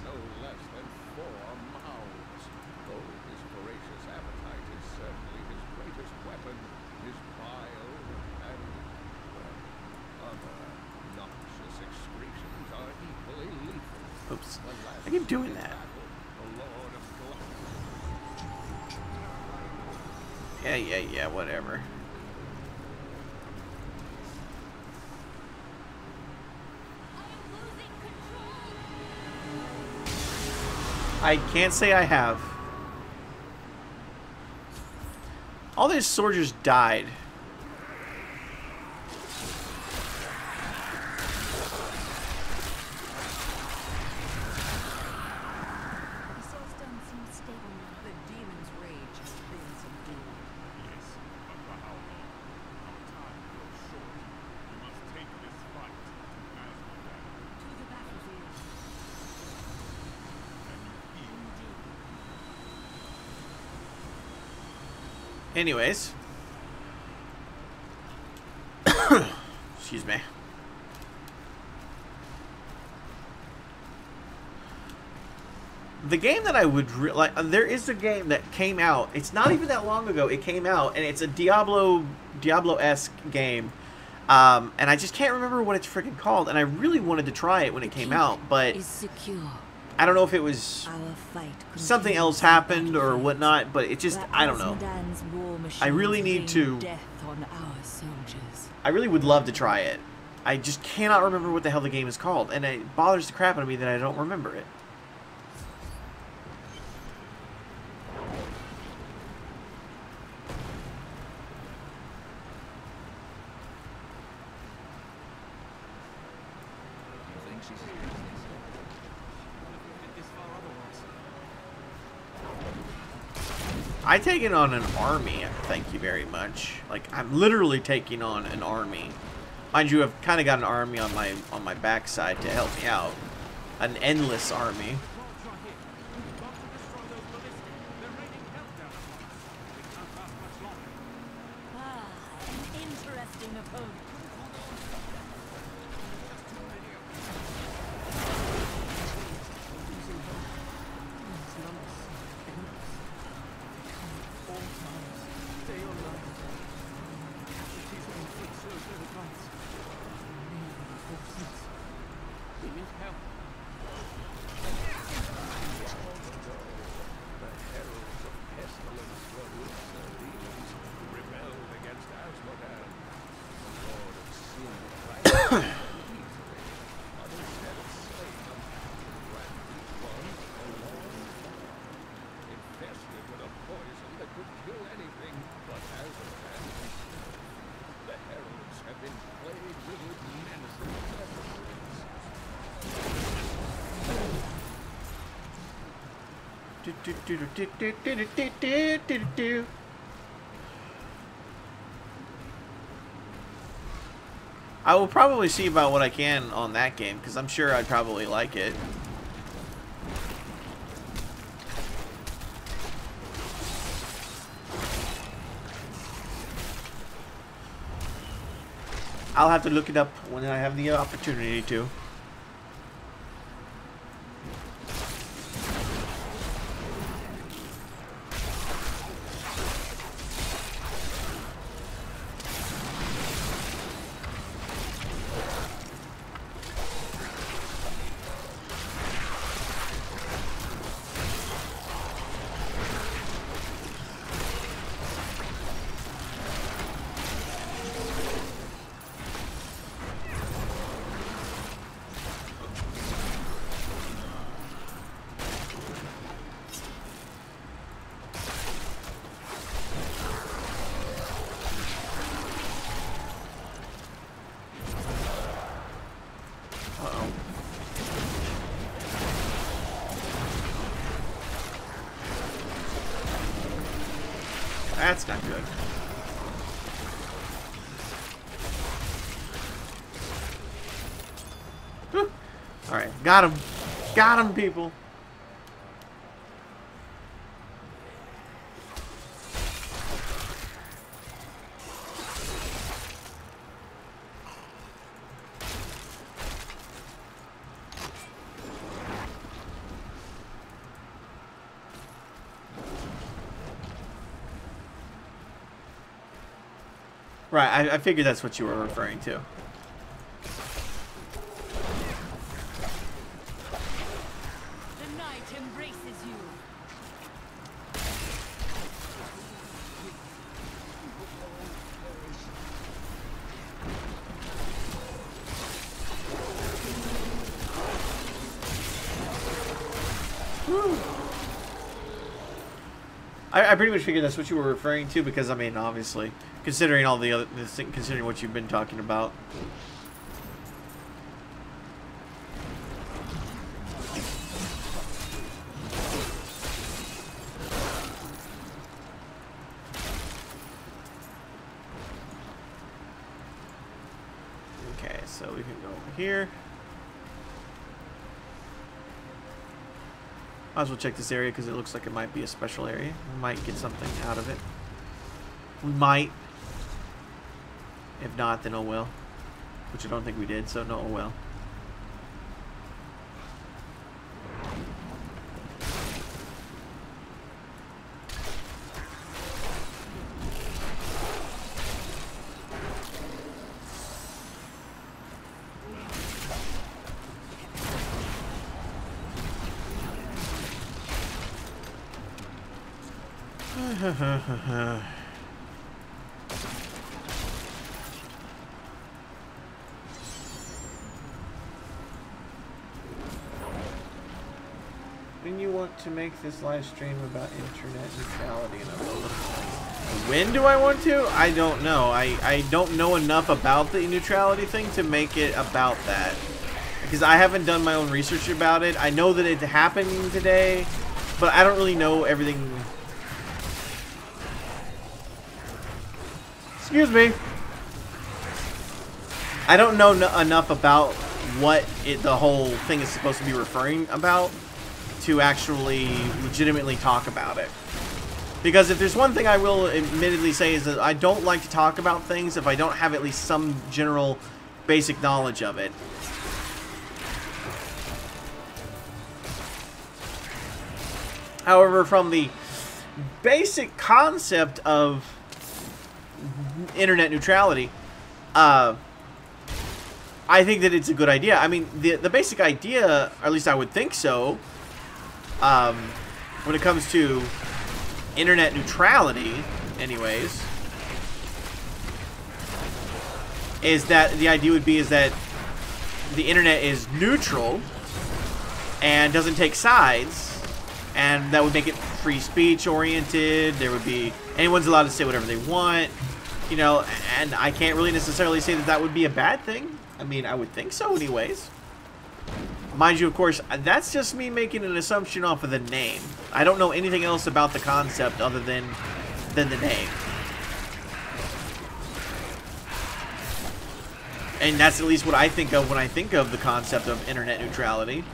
Oops. I keep doing that. Yeah, whatever. I can't say I have. All these soldiers died. Anyways. Excuse me. The game that I would like, there is a game that came out. It's not even that long ago. It came out, and it's a Diablo-esque game. And I just can't remember what it's freaking called. And I really wanted to try it when it came out, but I don't know if it was something else happened or whatnot. But it just, I don't know. I really need to. I really would love to try it. I just cannot remember what the hell the game is called, and it bothers the crap out of me that I don't remember it. I take it on an army, thank you very much. Like, I'm literally taking on an army. Mind you, I've kind of got an army on my backside to help me out. An endless army. Ah, an interesting opponent. I will probably see about what I can on that game, because I'm sure I'd probably like it. I'll have to look it up when I have the opportunity to. That's not good. Alright, got him. Got him, people. Right, I figured that's what you were referring to. The night embraces you. I pretty much figured that's what you were referring to, because I mean, obviously, considering all the other, considering what you've been talking about. Okay, so we can go over here. Might as well check this area because it looks like it might be a special area. We might get something out of it. We might. If not, then oh well. Which I don't think we did, so no oh well. When you want to make this live stream about internet neutrality and upload it. When do I want to? I don't know. I don't know enough about the neutrality thing to make it about that. Because I haven't done my own research about it. I know that it happened today, but I don't really know everything. Excuse me. I don't know enough about what the whole thing is supposed to be referring about to actually legitimately talk about it. Because if there's one thing I will admittedly say is that I don't like to talk about things if I don't have at least some general basic knowledge of it. However, from the basic concept of internet neutrality, I think that it's a good idea. I mean, the basic idea, or at least I would think so, when it comes to internet neutrality, anyways, is that the idea would be is that the internet is neutral and doesn't take sides, and that would make it free speech oriented. There would be anyone's allowed to say whatever they want, you know, and I can't really necessarily say that that would be a bad thing. I mean, I would think so anyways. Mind you, of course, that's just me making an assumption off of the name. I don't know anything else about the concept other than the name. And that's at least what I think of when I think of the concept of internet neutrality.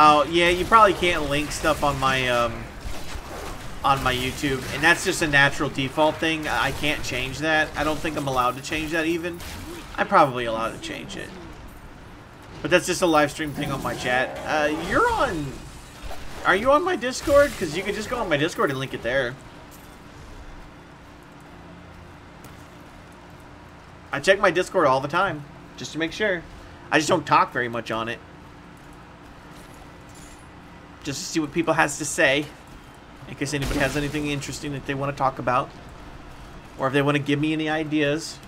Oh, yeah, you probably can't link stuff on my YouTube, and that's just a natural default thing. I can't change that. I don't think I'm allowed to change that even. I'm probably allowed to change it. But that's just a live stream thing on my chat. Are you on my Discord? Because you can just go on my Discord and link it there. I check my Discord all the time, just to make sure. I just don't talk very much on it. Just to see what people has to say, in case anybody has anything interesting that they want to talk about, or if they want to give me any ideas.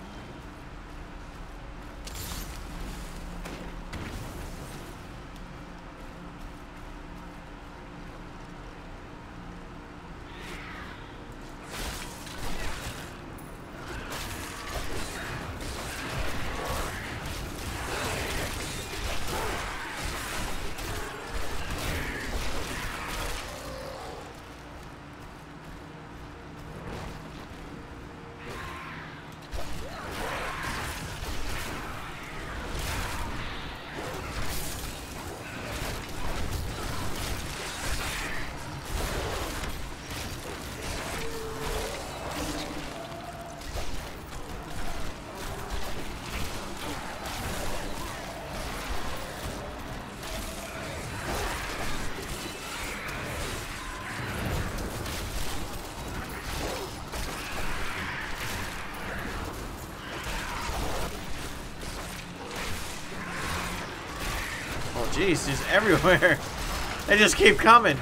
Jeez, just everywhere. They just keep coming.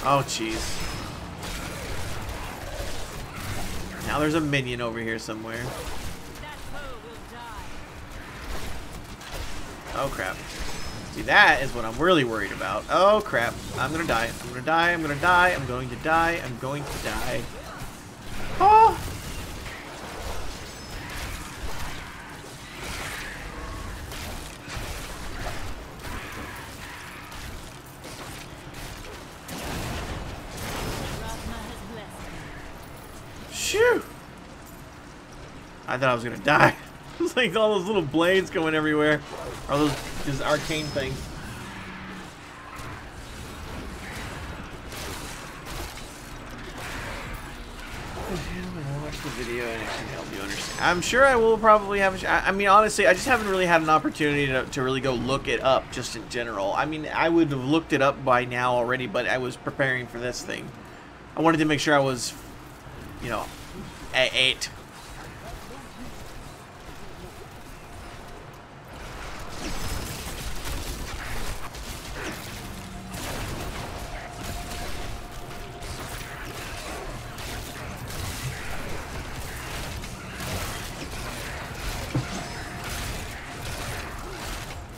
Oh, jeez. Now there's a minion over here somewhere. Oh, crap. See, that is what I'm really worried about. Oh, crap. I'm gonna die. I'm gonna die. I'm gonna die. I'm going to die. I'm going to die. Oh! Shoo! I thought I was gonna die. It's like all those little blades going everywhere. Or those arcane things. Watch the video and it can help you understand. I'm sure I will probably have. I mean, honestly, I just haven't really had an opportunity to really go look it up just in general. I mean, I would have looked it up by now already, but I was preparing for this thing. I wanted to make sure I was, you know, at 8.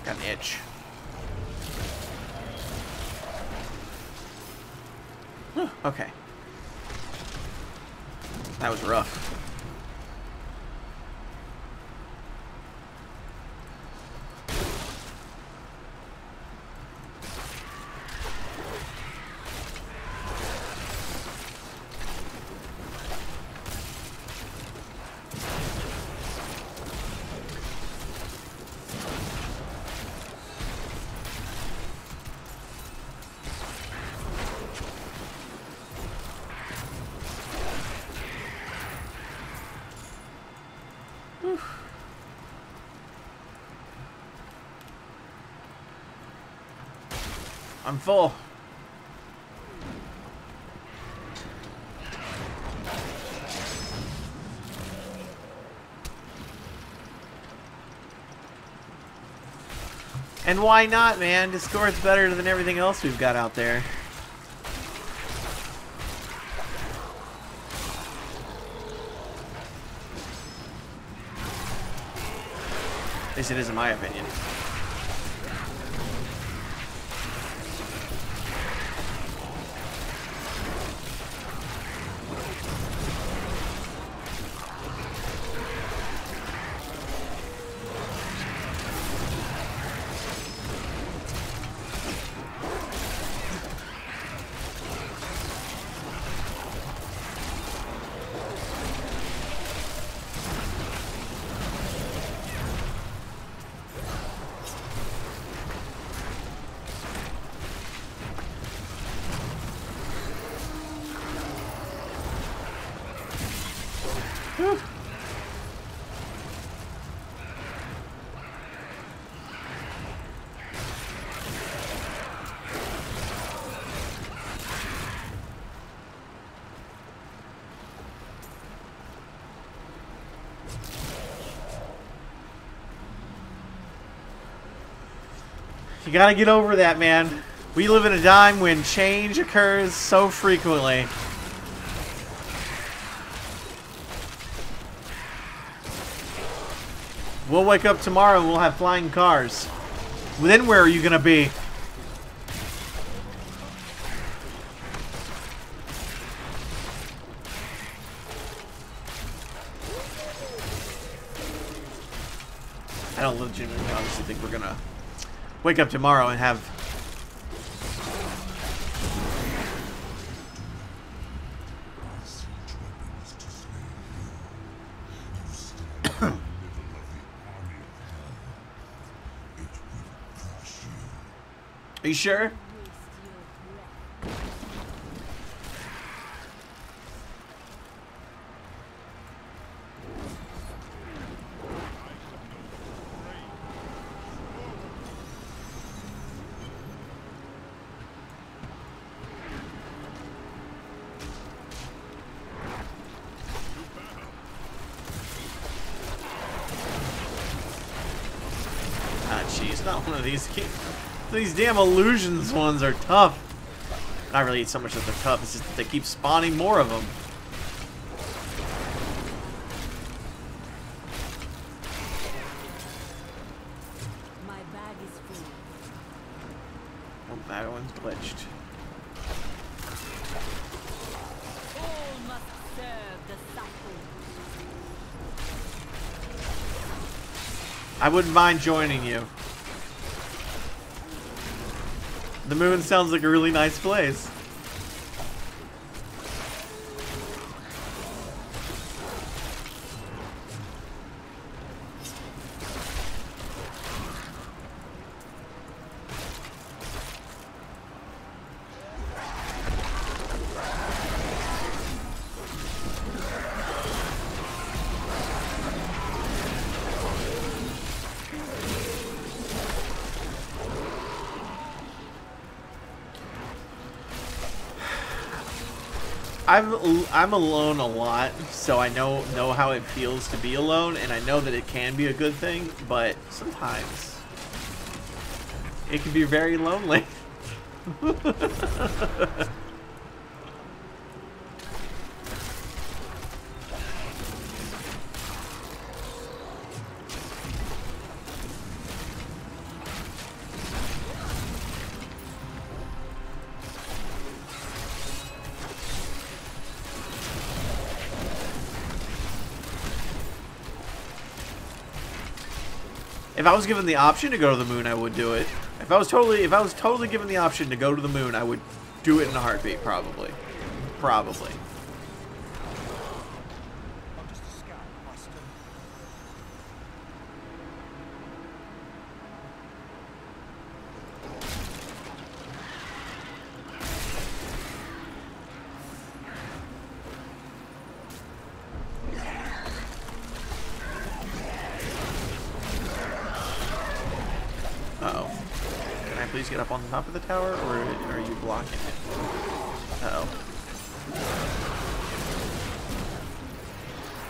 Got an itch. Whew, okay. That was rough. I'm full. And why not, man? Discord's better than everything else we've got out there. At least it is in my opinion. You gotta get over that, man. We live in a time when change occurs so frequently. We'll wake up tomorrow and we'll have flying cars. Then where are you gonna be? I don't legitimately honestly think we're gonna wake up tomorrow and have Are you sure? Ah, jeez, not one of these. These damn illusions ones are tough. Not really so much that they're tough, it's just that they keep spawning more of them. My bag is full. Oh, that one's glitched. All must serve the cycle. I wouldn't mind joining you. The moon sounds like a really nice place. I'm alone a lot, so I know how it feels to be alone, and I know that it can be a good thing, but sometimes it can be very lonely. If I was given the option to go to the moon, I would do it. If I was totally given the option to go to the moon, I would do it in a heartbeat, probably. Probably. I'm just a scout, Master. Uh-oh. Can I please get up on the top of the tower, or are you blocking it? Uh-oh.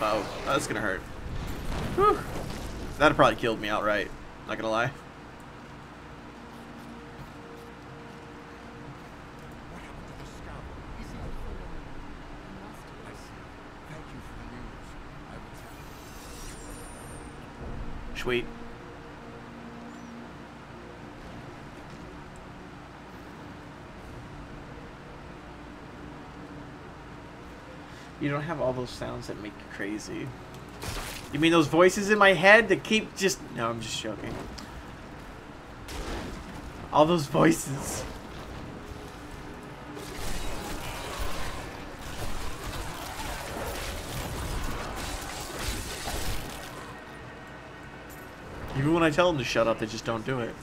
Uh-oh. That's gonna hurt. Whew. That'd have probably killed me outright. Not gonna lie. What happened to the scout? Is it Master? I see. Thank you for the news. I will tell you. Sweet. You don't have all those sounds that make you crazy. You mean those voices in my head that keep just... No, I'm just joking. All those voices. Even when I tell them to shut up, they just don't do it.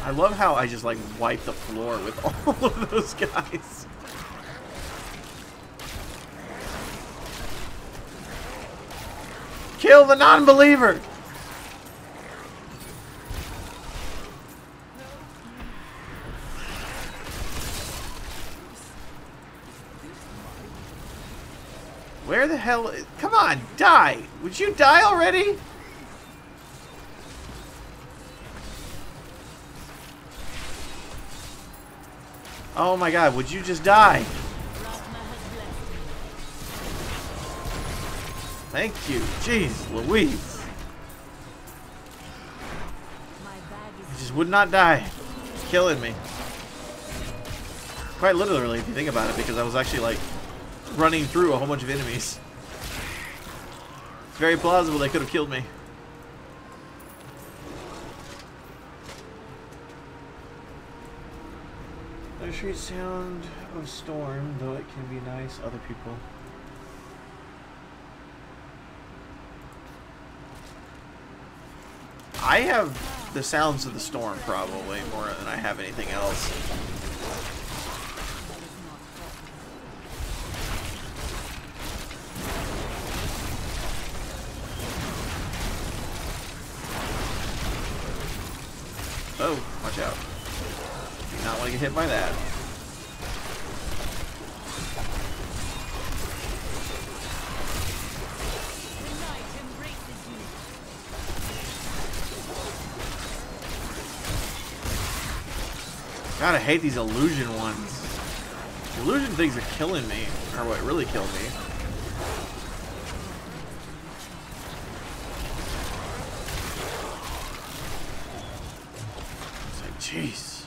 I love how I just like wipe the floor with all of those guys. Kill the non-believer! Where the hell? Come on, die! Would you die already? Oh my god, would you just die? Thank you. Jeez Louise. He just would not die. It's killing me. Quite literally, if you think about it, because I was actually like running through a whole bunch of enemies. It's very plausible they could have killed me. No street sound of storm, though it can be nice. Other people. I have the sounds of the storm probably more than I have anything else. Oh, watch out. Do not want to get hit by that. God, I hate these illusion ones. The illusion things are killing me, or what really killed me. It's like, jeez.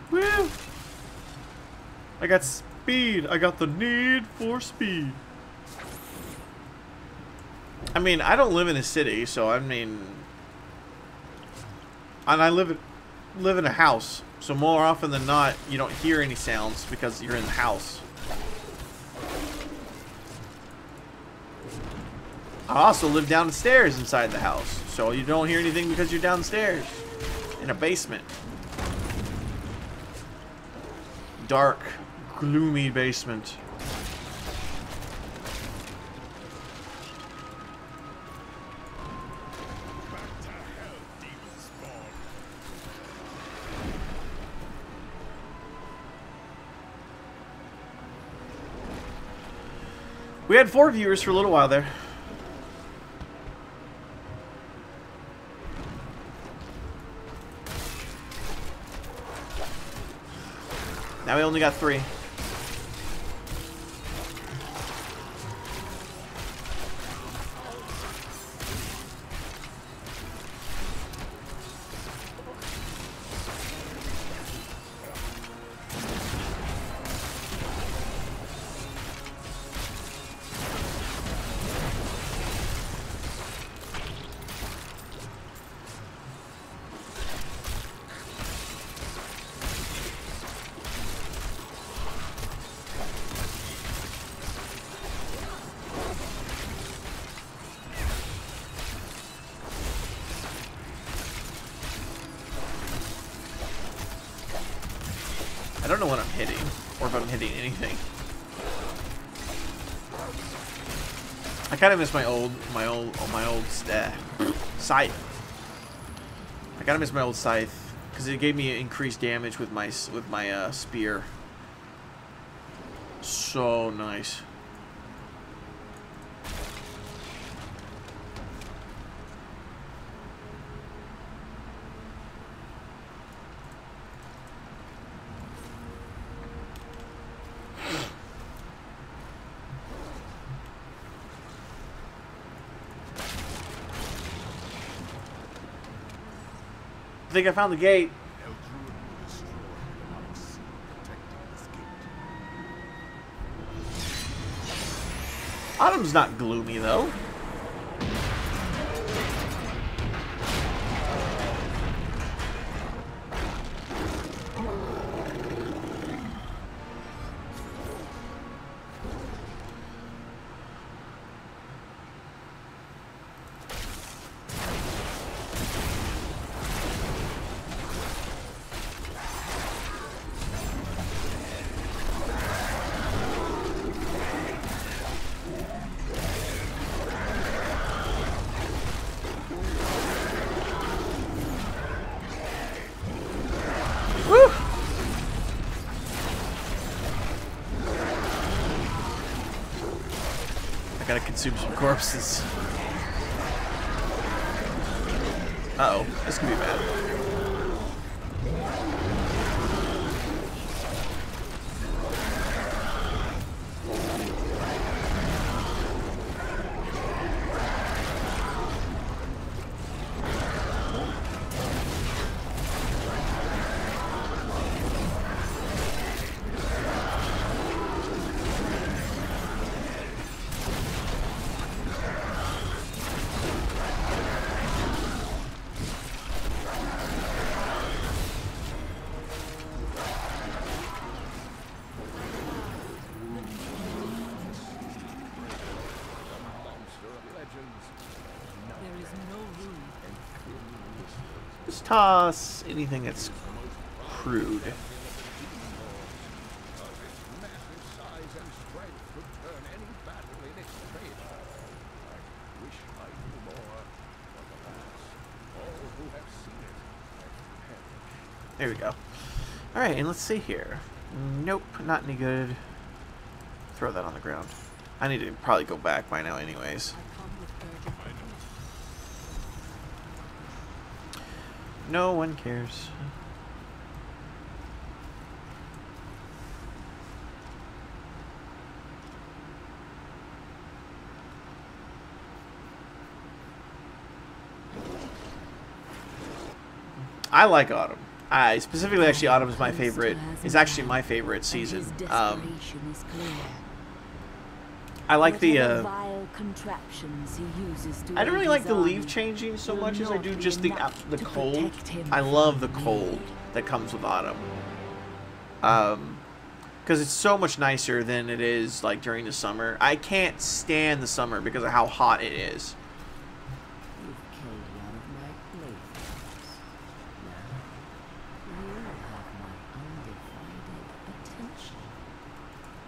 Woo! I got speed. I got the need for speed. I mean, I don't live in a city, so I mean, And I live in a house, so more often than not, you don't hear any sounds because you're in the house. I also live downstairs inside the house, so you don't hear anything because you're downstairs in a basement. Dark, gloomy basement. We had 4 viewers for a little while there. Now we only got 3. I don't know what I'm hitting, or if I'm hitting anything. I kind of miss my old scythe. I kind of miss my old scythe because it gave me increased damage with my spear. So nice. I think I found the gate. Autumn's not gloomy though. I gotta consume some corpses. Uh-oh, this could be bad. Just toss anything that's crude. There we go. Alright, and let's see here. Nope, not any good. Throw that on the ground. I need to probably go back by now anyways. No one cares. I like autumn. I specifically, actually, autumn is my favorite. Is actually my favorite season. I like the contraptions he uses to I don't really aid like his the army leaf changing so will much as I not do be just the enough to cold. protect him I love the from cold me. that comes with autumn. Because it's so much nicer than it is like during the summer. I can't stand the summer because of how hot it is. You've killed one of my playthings. Now, you have my undivided attention.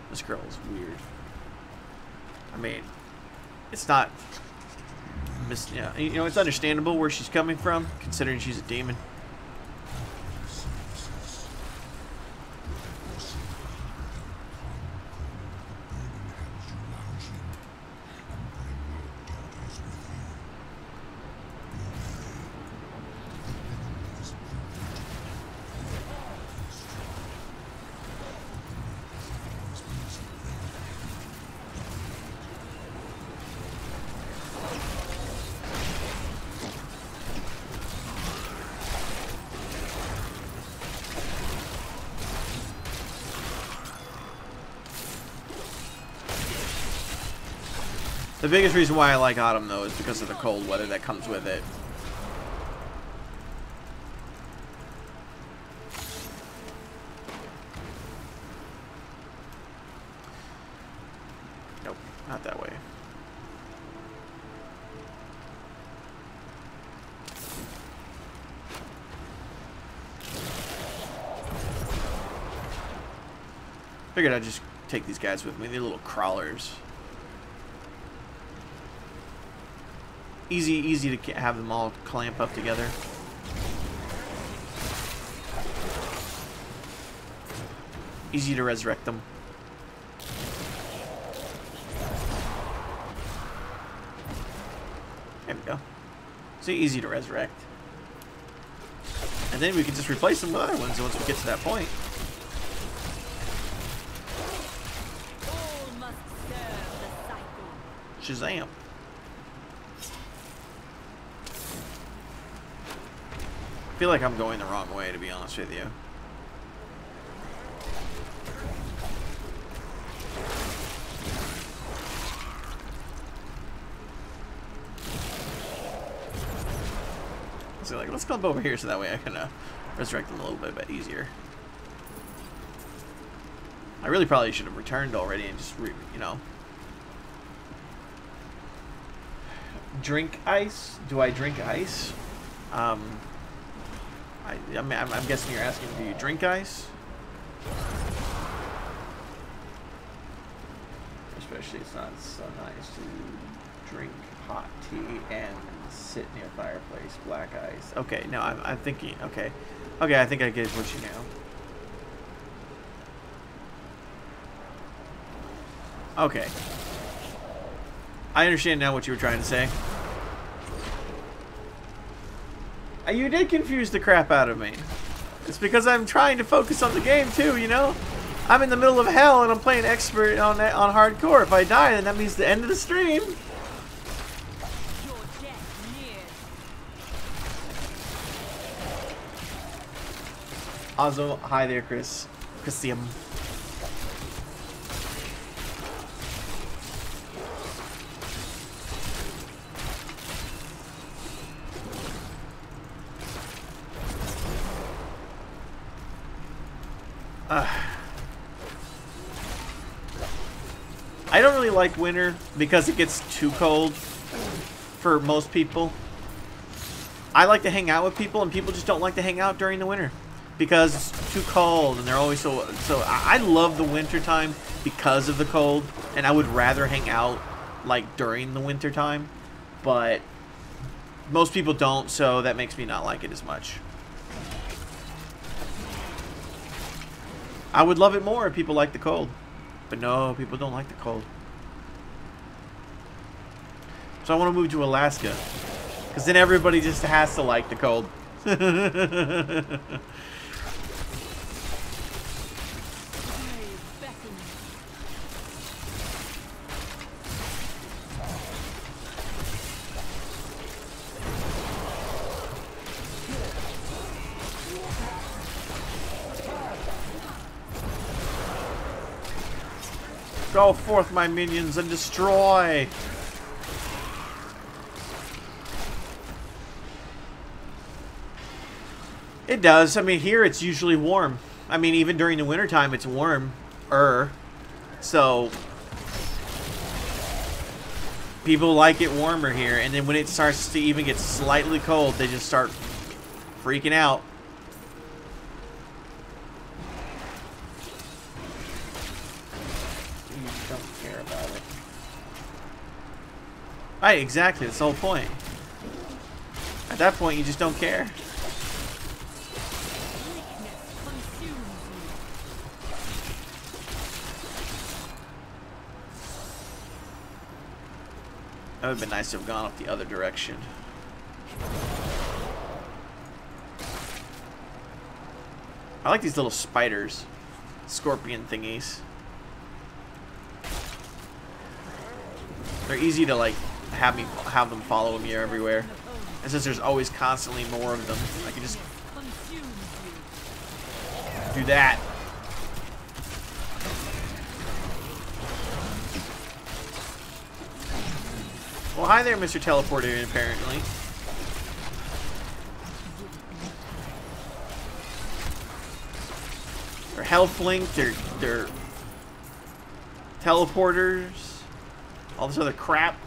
This girl is weird. I mean, it's not... Yeah, you know, it's understandable where she's coming from, considering she's a demon. The biggest reason why I like autumn, though, is because of the cold weather that comes with it. Nope, not that way. Figured I'd just take these guys with me. They're little crawlers. Easy to have them all clamp up together. Easy to resurrect them. There we go. So easy to resurrect. And then we can just replace them with other ones once we get to that point. All must serve the cycle. Shazam. I feel like I'm going the wrong way, to be honest with you. So like, let's clump over here so that way I can resurrect them a little bit easier. I really probably should have returned already and just, you know. Drink ice? Do I drink ice? I'm guessing you're asking, do you drink ice? Especially it's not so nice to drink hot tea and sit near fireplace. Black ice. Okay, no, I'm thinking, okay. Okay, I think I get what you know. Okay. I understand now what you were trying to say. You did confuse the crap out of me. It's because I'm trying to focus on the game too, you know? I'm in the middle of hell and I'm playing expert on hardcore. If I die, then that means the end of the stream. Your death nears. Also, hi there, Chris. Christium. I don't really like winter because it gets too cold for most people. I like to hang out with people, and people just don't like to hang out during the winter because it's too cold, and they're always so. I love the winter time because of the cold, and I would rather hang out like during the winter time, but most people don't, so that makes me not like it as much. I would love it more if people like the cold. But no, people don't like the cold. So I want to move to Alaska. Because then everybody just has to like the cold. Go forth, my minions, and destroy! It does. I mean, here it's usually warm. I mean, even during the wintertime, it's warm-er. So, people like it warmer here. And then when it starts to even get slightly cold, they just start freaking out. You don't care about it. Right, exactly. That's the whole point. At that point, you just don't care. That would have been nice to have gone up the other direction. I like these little spiders. Scorpion thingies. They're easy to like have them follow me everywhere. And since there's always constantly more of them, I can just do that. Well, hi there, Mr. Teleporter, apparently. They're health linked, they're teleporters, all this other crap.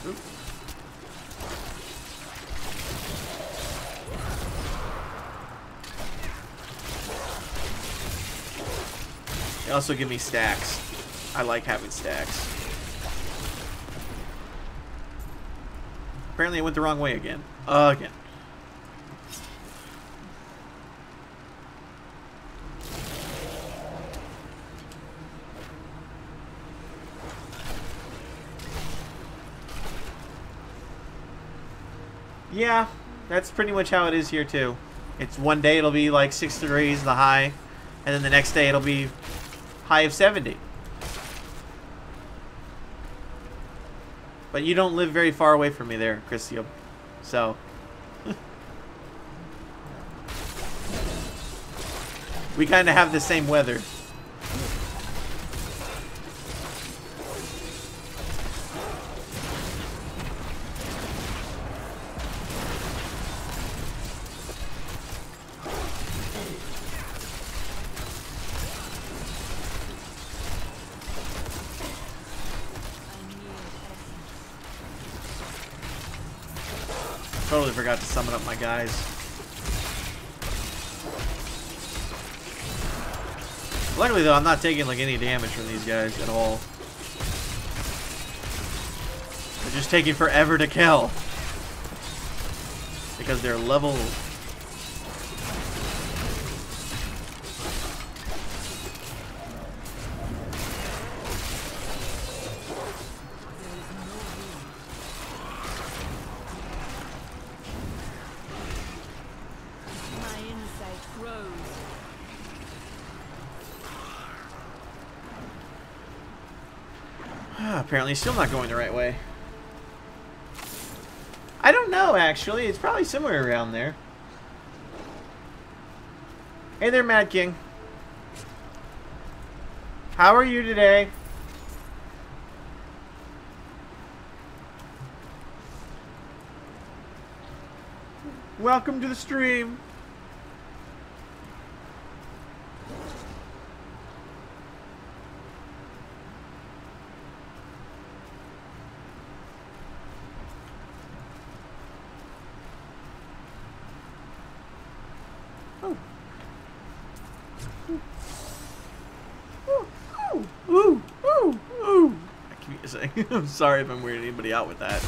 Oop. They also give me stacks. I like having stacks. Apparently I went the wrong way again. Again. Yeah, that's pretty much how it is here too. It's one day it'll be like 6 degrees the high, and then the next day it'll be high of 70. But you don't live very far away from me there, Christium. So. We kind of have the same weather. Totally forgot to summon up my guys. Luckily though, I'm not taking like any damage from these guys at all. They're just taking forever to kill. Because they're level... Apparently still not going the right way. I don't know, actually. It's probably somewhere around there. Hey there, Mad King. How are you today? Welcome to the stream. I'm sorry if I'm weirding anybody out with that.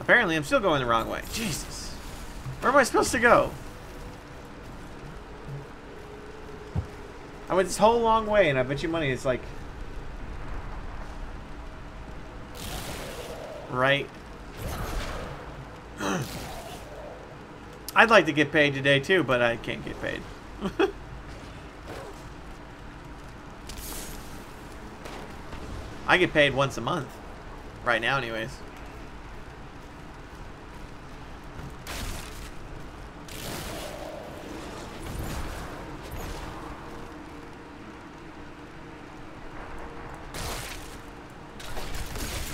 Apparently, I'm still going the wrong way. Jesus. Where am I supposed to go? I went this whole long way, and I bet you money it's like... right. I'd like to get paid today too, but I can't get paid. I get paid once a month. Right now, anyways.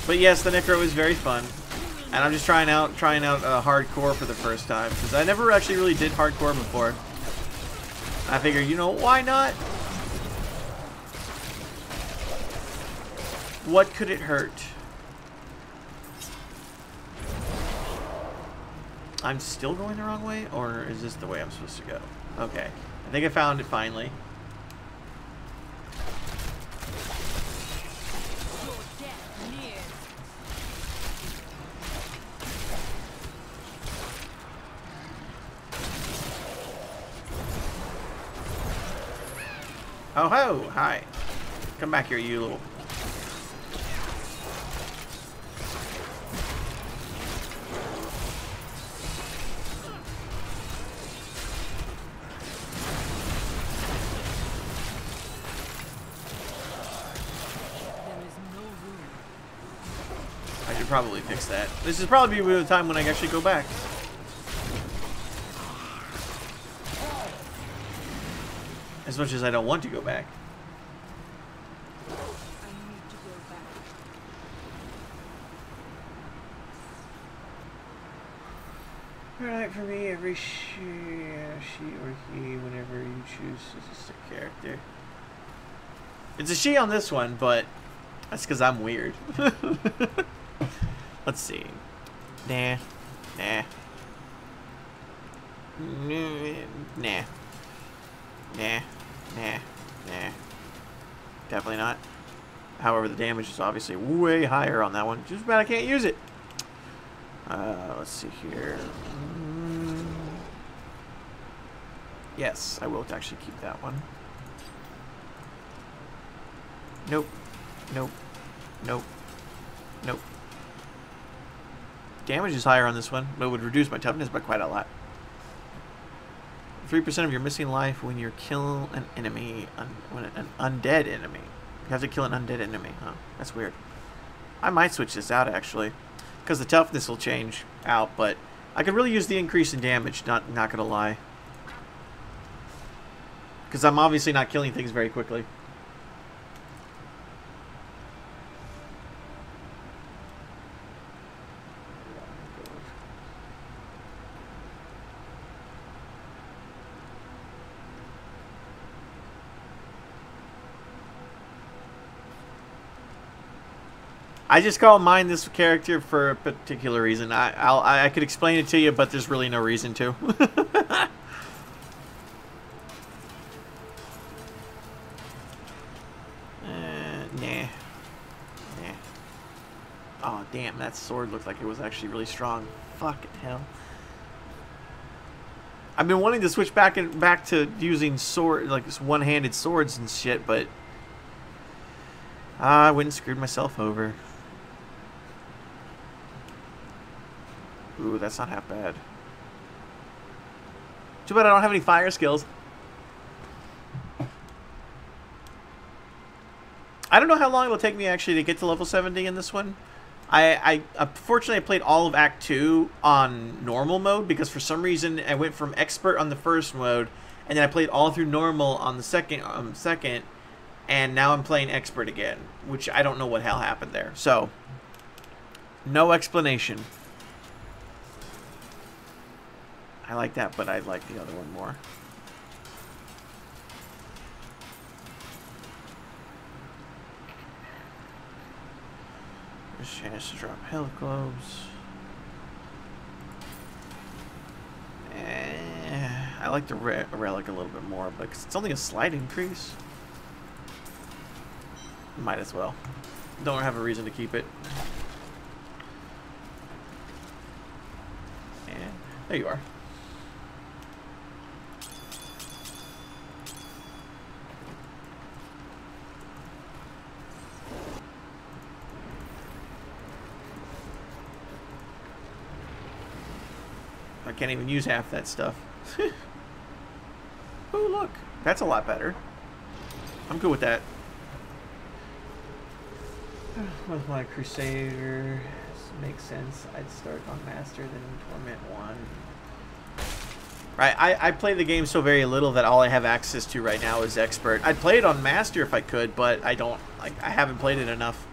But yes, the Necro is very fun. And I'm just trying out HardCore for the first time. Because I never actually really did HardCore before. I figure, you know, why not? What could it hurt? I'm still going the wrong way? Or is this the way I'm supposed to go? Okay. I think I found it finally. Oh ho! Hi. Come back here, you little... I should probably fix that. This is probably the time when I actually go back. As much as I don't want to go back. Alright, for me, every she or he, whenever you choose, is just a character. It's a she on this one, but that's because I'm weird. Let's see. Nah. Nah. Nah. Nah. Nah. Nah. Definitely not. However, the damage is obviously way higher on that one. Just bad I can't use it. Let's see here. Yes, I will actually keep that one. Nope. Nope. Nope. Nope. Damage is higher on this one, but it would reduce my toughness by quite a lot. 3% of your missing life when you kill an enemy, an undead enemy. You have to kill an undead enemy, huh? That's weird. I might switch this out, actually. Because the toughness will change out, but I could really use the increase in damage, not gonna lie. Because I'm obviously not killing things very quickly. I just call mine this character for a particular reason. I could explain it to you, but there's really no reason to. Nah. Nah. Oh, damn, that sword looked like it was actually really strong. Fucking hell. I've been wanting to switch back to using sword, like one-handed swords and shit, but I went and screwed myself over. Ooh, that's not half bad. Too bad I don't have any fire skills. I don't know how long it will take me actually to get to level 70 in this one. Unfortunately, I played all of Act 2 on normal mode because for some reason I went from expert on the first mode and then I played all through normal on the second, and now I'm playing expert again, which I don't know what hell happened there. So, no explanation. I like that, but I like the other one more. There's a chance to drop health globes. I like the relic a little bit more, but it's only a slight increase. Might as well. Don't have a reason to keep it. And there you are. I can't even use half that stuff. Oh, look. That's a lot better. I'm good with that. With my Crusader, makes sense. I'd start on Master, then Torment 1. Right, I play the game so very little that all I have access to right now is Expert. I'd play it on Master if I could, but I don't. Like, I haven't played it enough.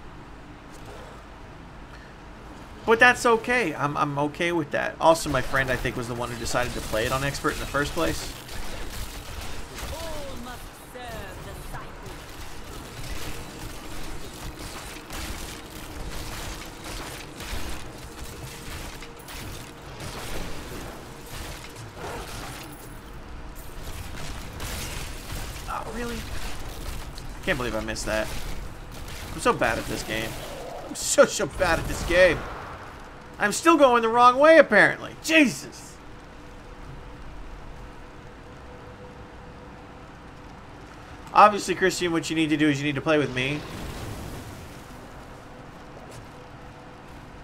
But that's okay. I'm okay with that. Also, my friend, I think, was the one who decided to play it on Expert in the first place. Really? I can't believe I missed that. I'm so bad at this game. I'm so bad at this game. I'm still going the wrong way, apparently. Jesus. Obviously, Christian, what you need to do is you need to play with me.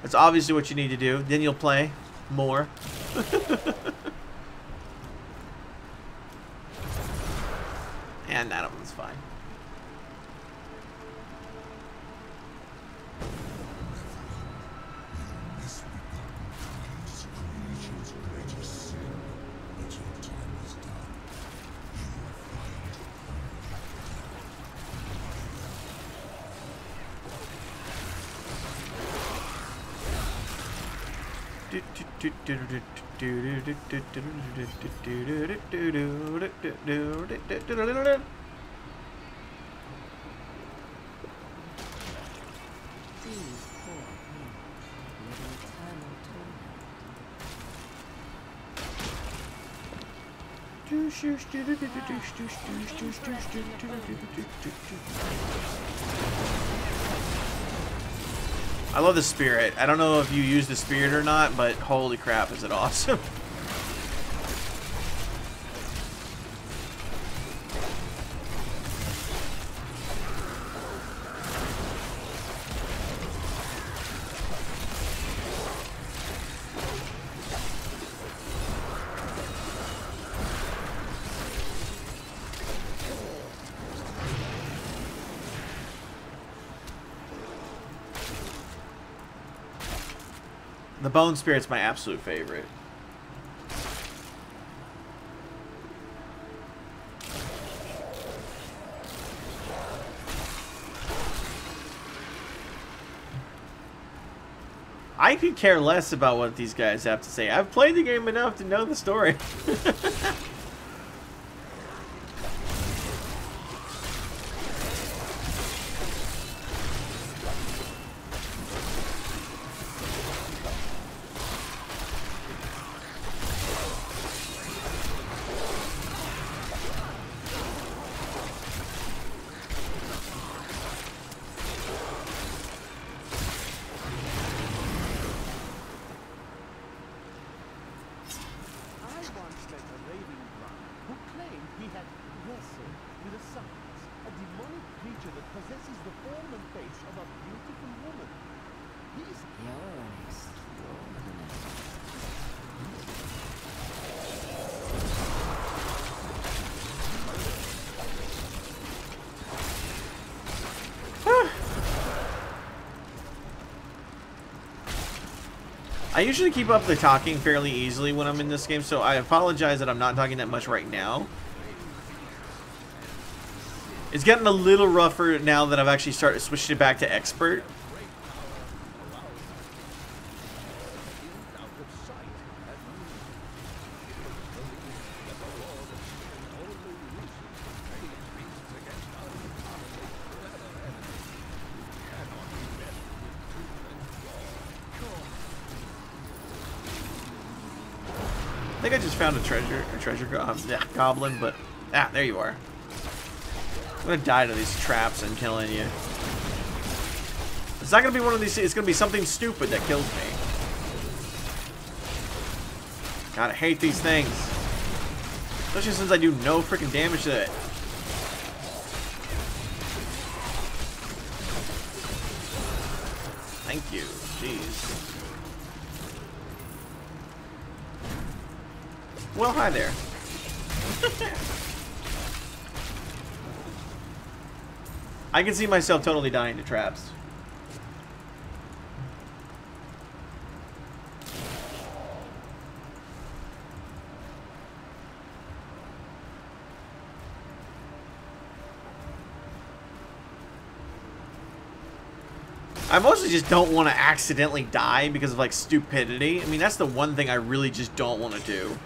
That's obviously what you need to do. Then you'll play more. And that one's fine. I love the spirit. I don't know if you use the spirit or not, but holy crap, is it awesome. The Bone Spirit's my absolute favorite. I could care less about what these guys have to say. I've played the game enough to know the story. I usually keep up the talking fairly easily when I'm in this game, so I apologize that I'm not talking that much right now. It's getting a little rougher now that I've actually started switching it back to Expert. I think I just found a treasure goblin, but there you are. I'm gonna die to these traps and killing you. It's not gonna be one of these. It's gonna be something stupid that kills me. God, I hate these things, especially since I do no freaking damage to it. Thank you. Jeez. Well, hi there. I can see myself totally dying to traps. I mostly just don't want to accidentally die because of, like, stupidity. I mean, that's the one thing I really just don't want to do.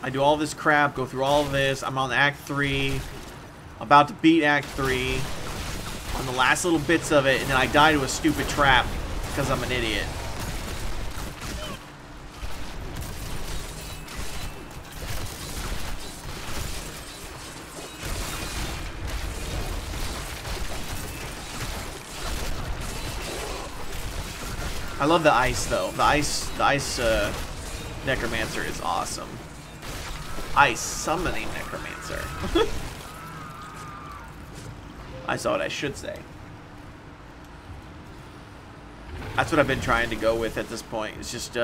I do all this crap, go through all of this. I'm on Act 3. About to beat Act 3. On the last little bits of it, and then I die to a stupid trap because I'm an idiot. I love the ice, though. The ice Necromancer is awesome. Ice summoning Necromancer. I saw what I should say. That's what I've been trying to go with at this point. It's just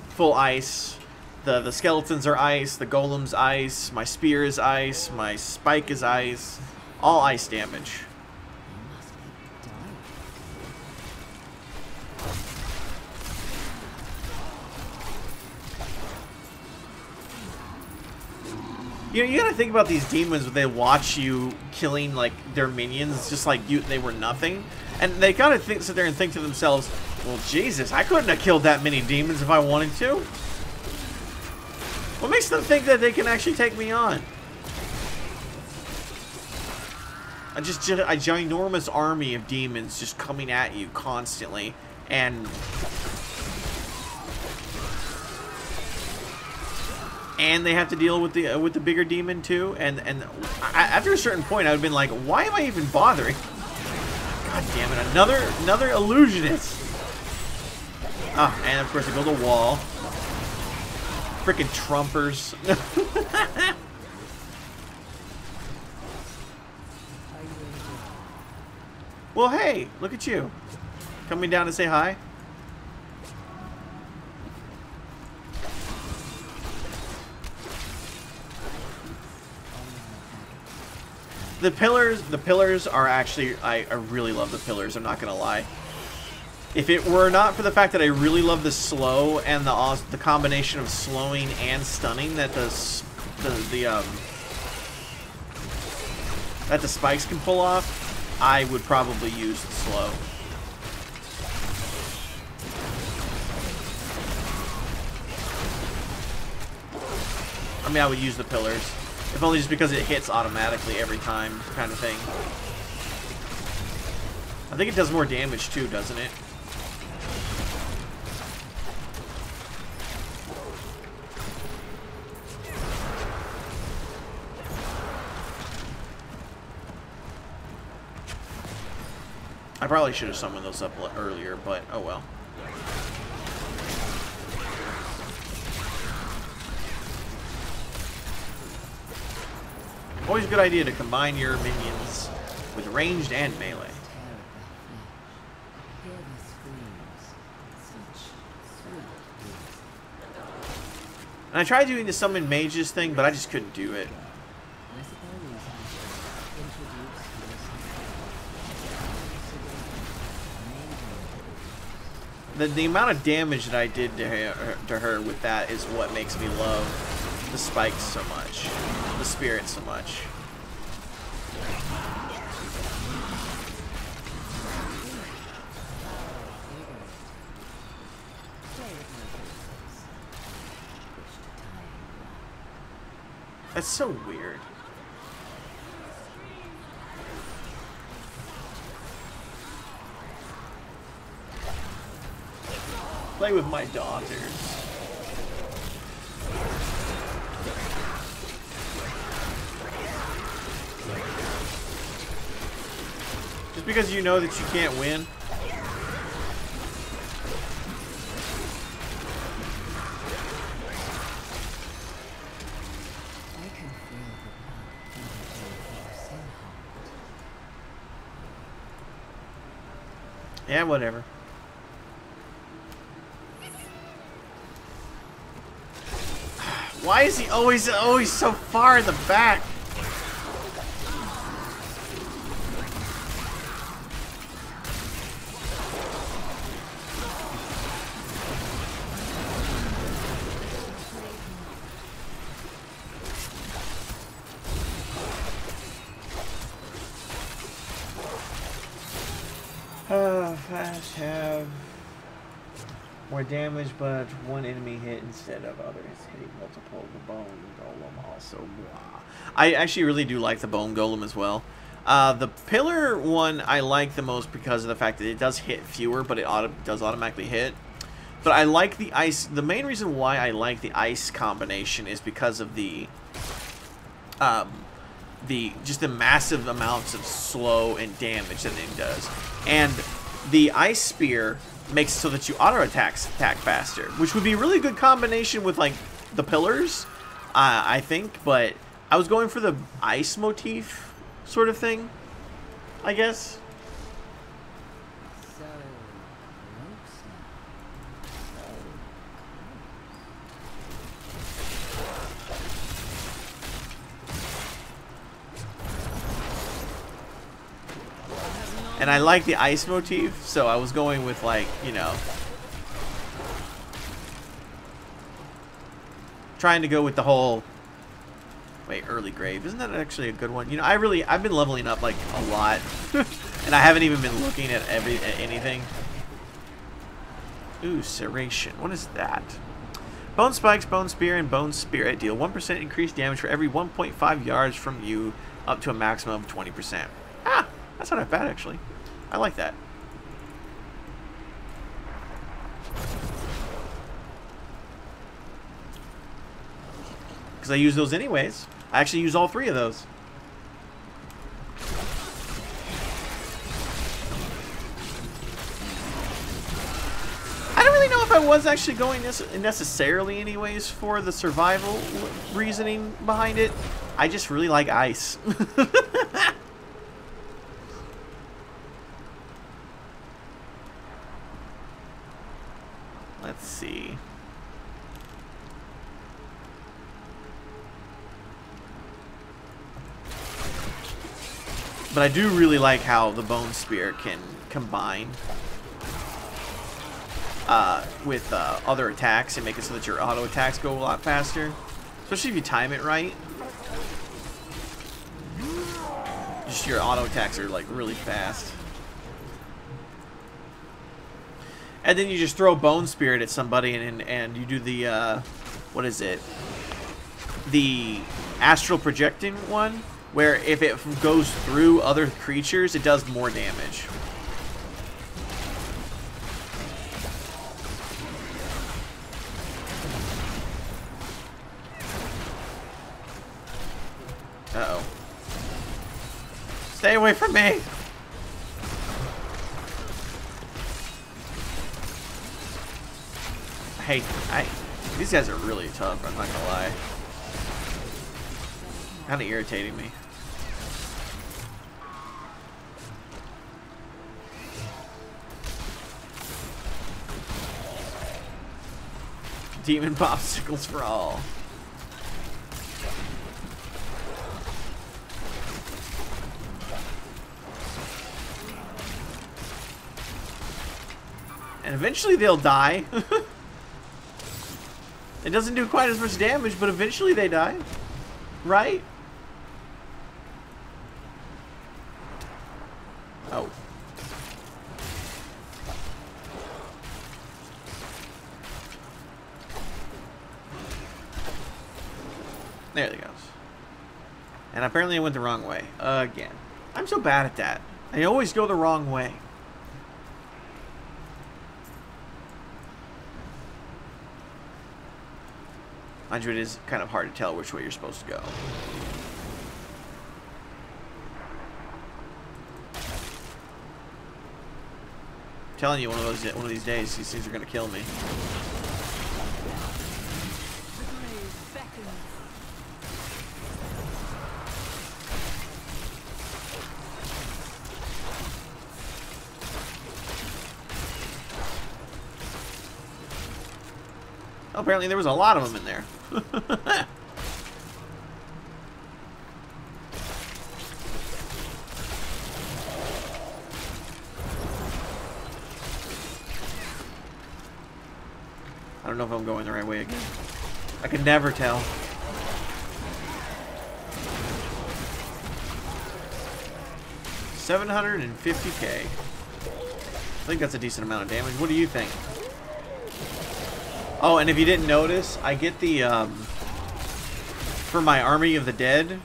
full ice. The skeletons are ice. The golem's ice. My spear is ice. My spike is ice. All ice damage. You know, you gotta think about these demons when they watch you killing, like, their minions, just like they were nothing. And they gotta sit there and think to themselves, well, Jesus, I couldn't have killed that many demons if I wanted to. What makes them think that they can actually take me on? A ginormous army of demons just coming at you constantly, and they have to deal with the bigger demon too. And after a certain point, I would have been like, why am I even bothering? God damn it! Another illusionist. Ah, and of course they build a wall. Frickin' Trumpers. Well, hey, look at you. Coming down to say hi. The pillars are actually, I really love the pillars, I'm not gonna lie. If it were not for the fact that I really love the slow and the combination of slowing and stunning that the spikes can pull off, I would probably use the slow. I mean, I would use the pillars. If only just because it hits automatically every time, kind of thing. I think it does more damage too, doesn't it? I probably should have summoned those up earlier, but oh well. Always a good idea to combine your minions with ranged and melee. And I tried doing the summon mages thing, but I just couldn't do it. The amount of damage that I did to her with that is what makes me love the spikes so much, the spirit so much. That's so weird. Play with my daughters. Just because you know that you can't win. Yeah, whatever. Why is he always so far in the back? fast have more damage, but one enemy hit instead of others hitting multiple. The bone golem also. Blah. I actually really do like the bone golem as well. The pillar one I like the most because of the fact that it does hit fewer, but it does automatically hit. But I like the ice. The main reason why I like the ice combination is because of the just the massive amounts of slow and damage that it does. And the ice spear makes it so that you auto attack faster, which would be a really good combination with like the pillars, I think. But I was going for the ice motif sort of thing, I guess. So close now. And I like the ice motif, so I was going with, like, you know, trying to go with the whole, wait, early grave. Isn't that actually a good one? You know, I've been leveling up, like, a lot, and I haven't even been looking at anything. Ooh, serration. What is that? Bone spikes, bone spear, and bone spirit deal 1% increased damage for every 1.5 yards from you, up to a maximum of 20%. Ah! That's not bad, actually. I like that. Because I use those anyways. I actually use all three of those. I don't really know if I was actually going necessarily anyways for the survival reasoning behind it. I just really like ice. Let's see. But I do really like how the bone spear can combine with other attacks and make it so that your auto attacks go a lot faster, especially if you time it right. Just your auto attacks are like really fast. And then you just throw Bone Spirit at somebody, and you do the, what is it? The Astral Projecting one, where if it goes through other creatures, it does more damage. Uh-oh. Stay away from me! Hey, these guys are really tough, I'm not gonna lie. Kinda irritating me. Demon popsicles for all. And eventually they'll die. It doesn't do quite as much damage, but eventually they die. Right? Oh. There it goes. And apparently I went the wrong way. Again. I'm so bad at that. I always go the wrong way. Mind you, it is kind of hard to tell which way you're supposed to go. I'm telling you, one of these days, these things are gonna kill me. Oh, apparently there was a lot of them in there. I don't know if I'm going the right way again. I can never tell. $750K. think that's a decent amount of damage. What do you think? Oh, and if you didn't notice, I get the, for my Army of the Dead,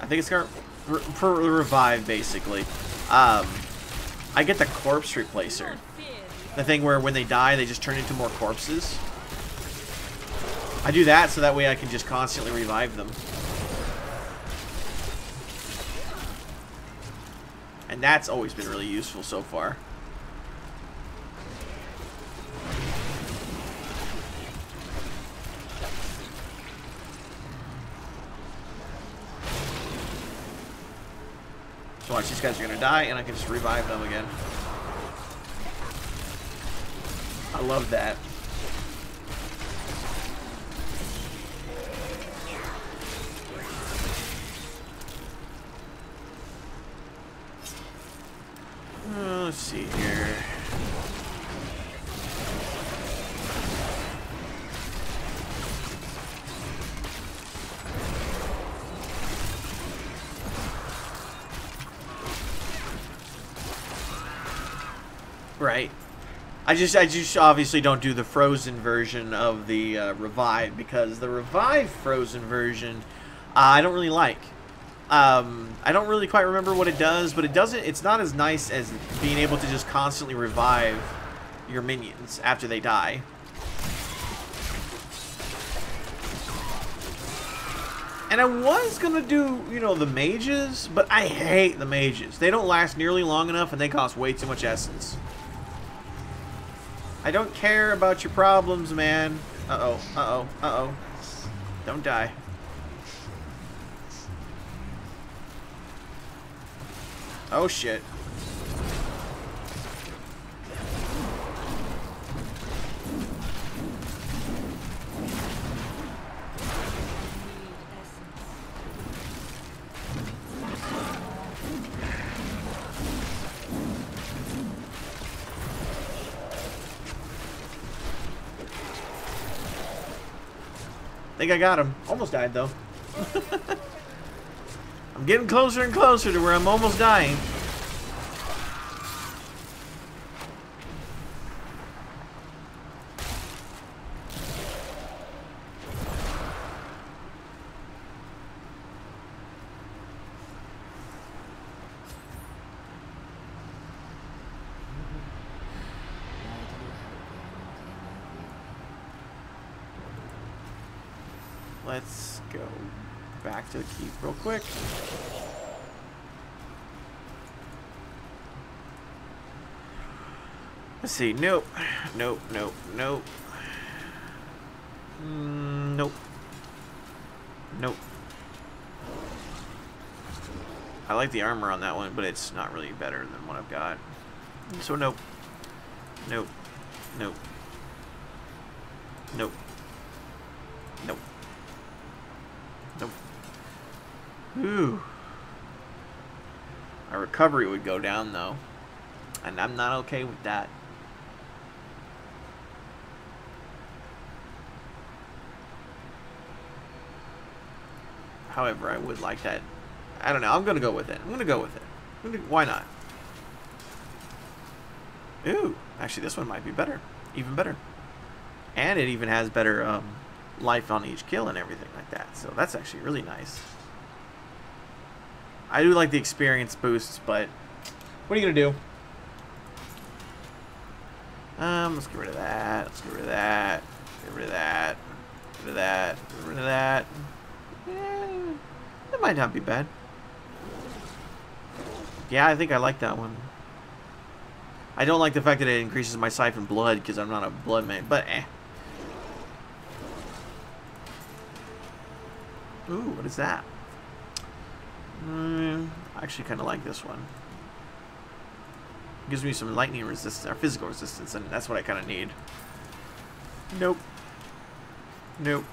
I think it's got, for revive, basically, I get the corpse replacer. The thing where when they die, they just turn into more corpses. I do that so that way I can just constantly revive them. And that's always been really useful so far. So watch, these guys are gonna die, and I can just revive them again. I love that. Let's see here. Right. I just obviously don't do the frozen version of the revive, because the revive frozen version I don't really like. I don't really quite remember what it does, but it's not as nice as being able to just constantly revive your minions after they die. And I was gonna do, you know, the mages, but I hate the mages. They don't last nearly long enough, and they cost way too much essence. I don't care about your problems, man. Uh-oh, uh-oh, uh-oh. Don't die. Oh, shit. I think I got him. Almost died, though. I'm getting closer and closer to where I'm almost dying. Let's go back to the keep real quick. Let's see. Nope. Nope. Nope. Nope. Nope. Nope. I like the armor on that one, but it's not really better than what I've got. So nope. Nope. Nope. Nope. Nope. Nope. Ooh. Our recovery would go down, though. And I'm not okay with that. However, I would like that. I don't know. I'm going to go with it. I'm going to go with it. Why not? Ooh. Actually, this one might be better. Even better. And it even has better life on each kill and everything like that. So that's actually really nice. I do like the experience boosts, but what are you going to do? Let's get rid of that. Let's get rid of that. Get rid of that. Get rid of that. Get rid of that. Yeah, that might not be bad. Yeah, I think I like that one. I don't like the fact that it increases my siphon blood because I'm not a blood man, but eh. Ooh, what is that? I actually kind of like this one. It gives me some lightning resistance, or physical resistance, and that's what I kind of need. Nope. Nope.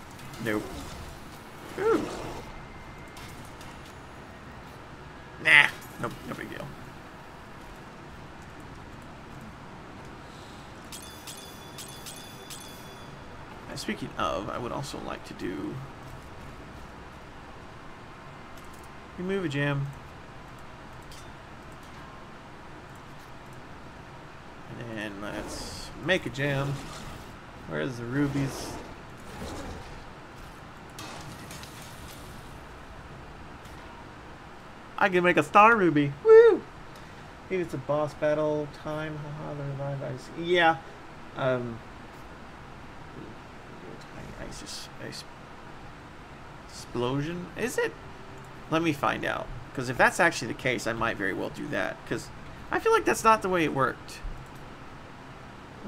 Nope. Ooh. Nah. Nope. No big deal. And speaking of, I would also like to do... Remove a gem. let's make a jam. Where's the rubies? I can make a star ruby. Woo! Maybe it's a boss battle time. Haha, the revive ice. Yeah. Ice explosion. Is it? Let me find out. Because if that's actually the case, I might very well do that. Because I feel like that's not the way it worked.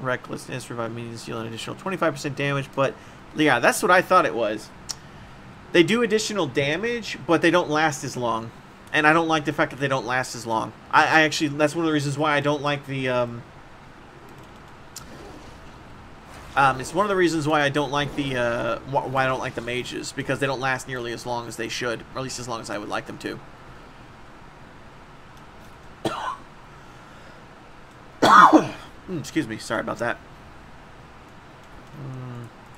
Recklessness, revive minions, deal an additional 25% damage. But yeah, that's what I thought it was. They do additional damage, but they don't last as long. And I don't like the fact that they don't last as long. I actually, that's one of the reasons why I don't like the, it's one of the reasons why I don't like the, why I don't like the mages. Because they don't last nearly as long as they should. Or at least as long as I would like them to. Excuse me, sorry about that.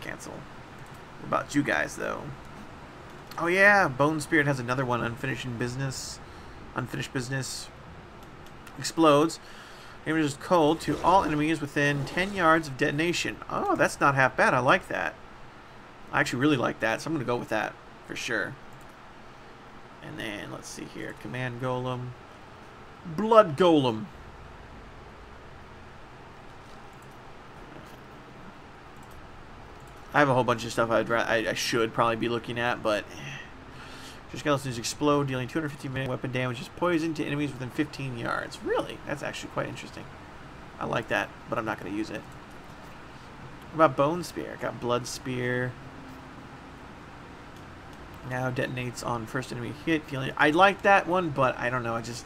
Cancel. What about you guys, though? Oh yeah, Bone Spirit has another one. Unfinished business. Explodes. Damage is cold to all enemies within 10 yards of detonation. Oh, that's not half bad. I like that. I actually really like that, so I'm going to go with that for sure. And then, let's see here. Command Golem. Blood Golem. I have a whole bunch of stuff I should probably be looking at, but your skeletons explode, dealing 250 minute weapon damage is poison to enemies within 15 yards. Really? That's actually quite interesting. I like that, but I'm not going to use it. What about Bone Spear? I got Blood Spear. Now detonates on first enemy hit, dealing. I like that one, but I don't know. I just.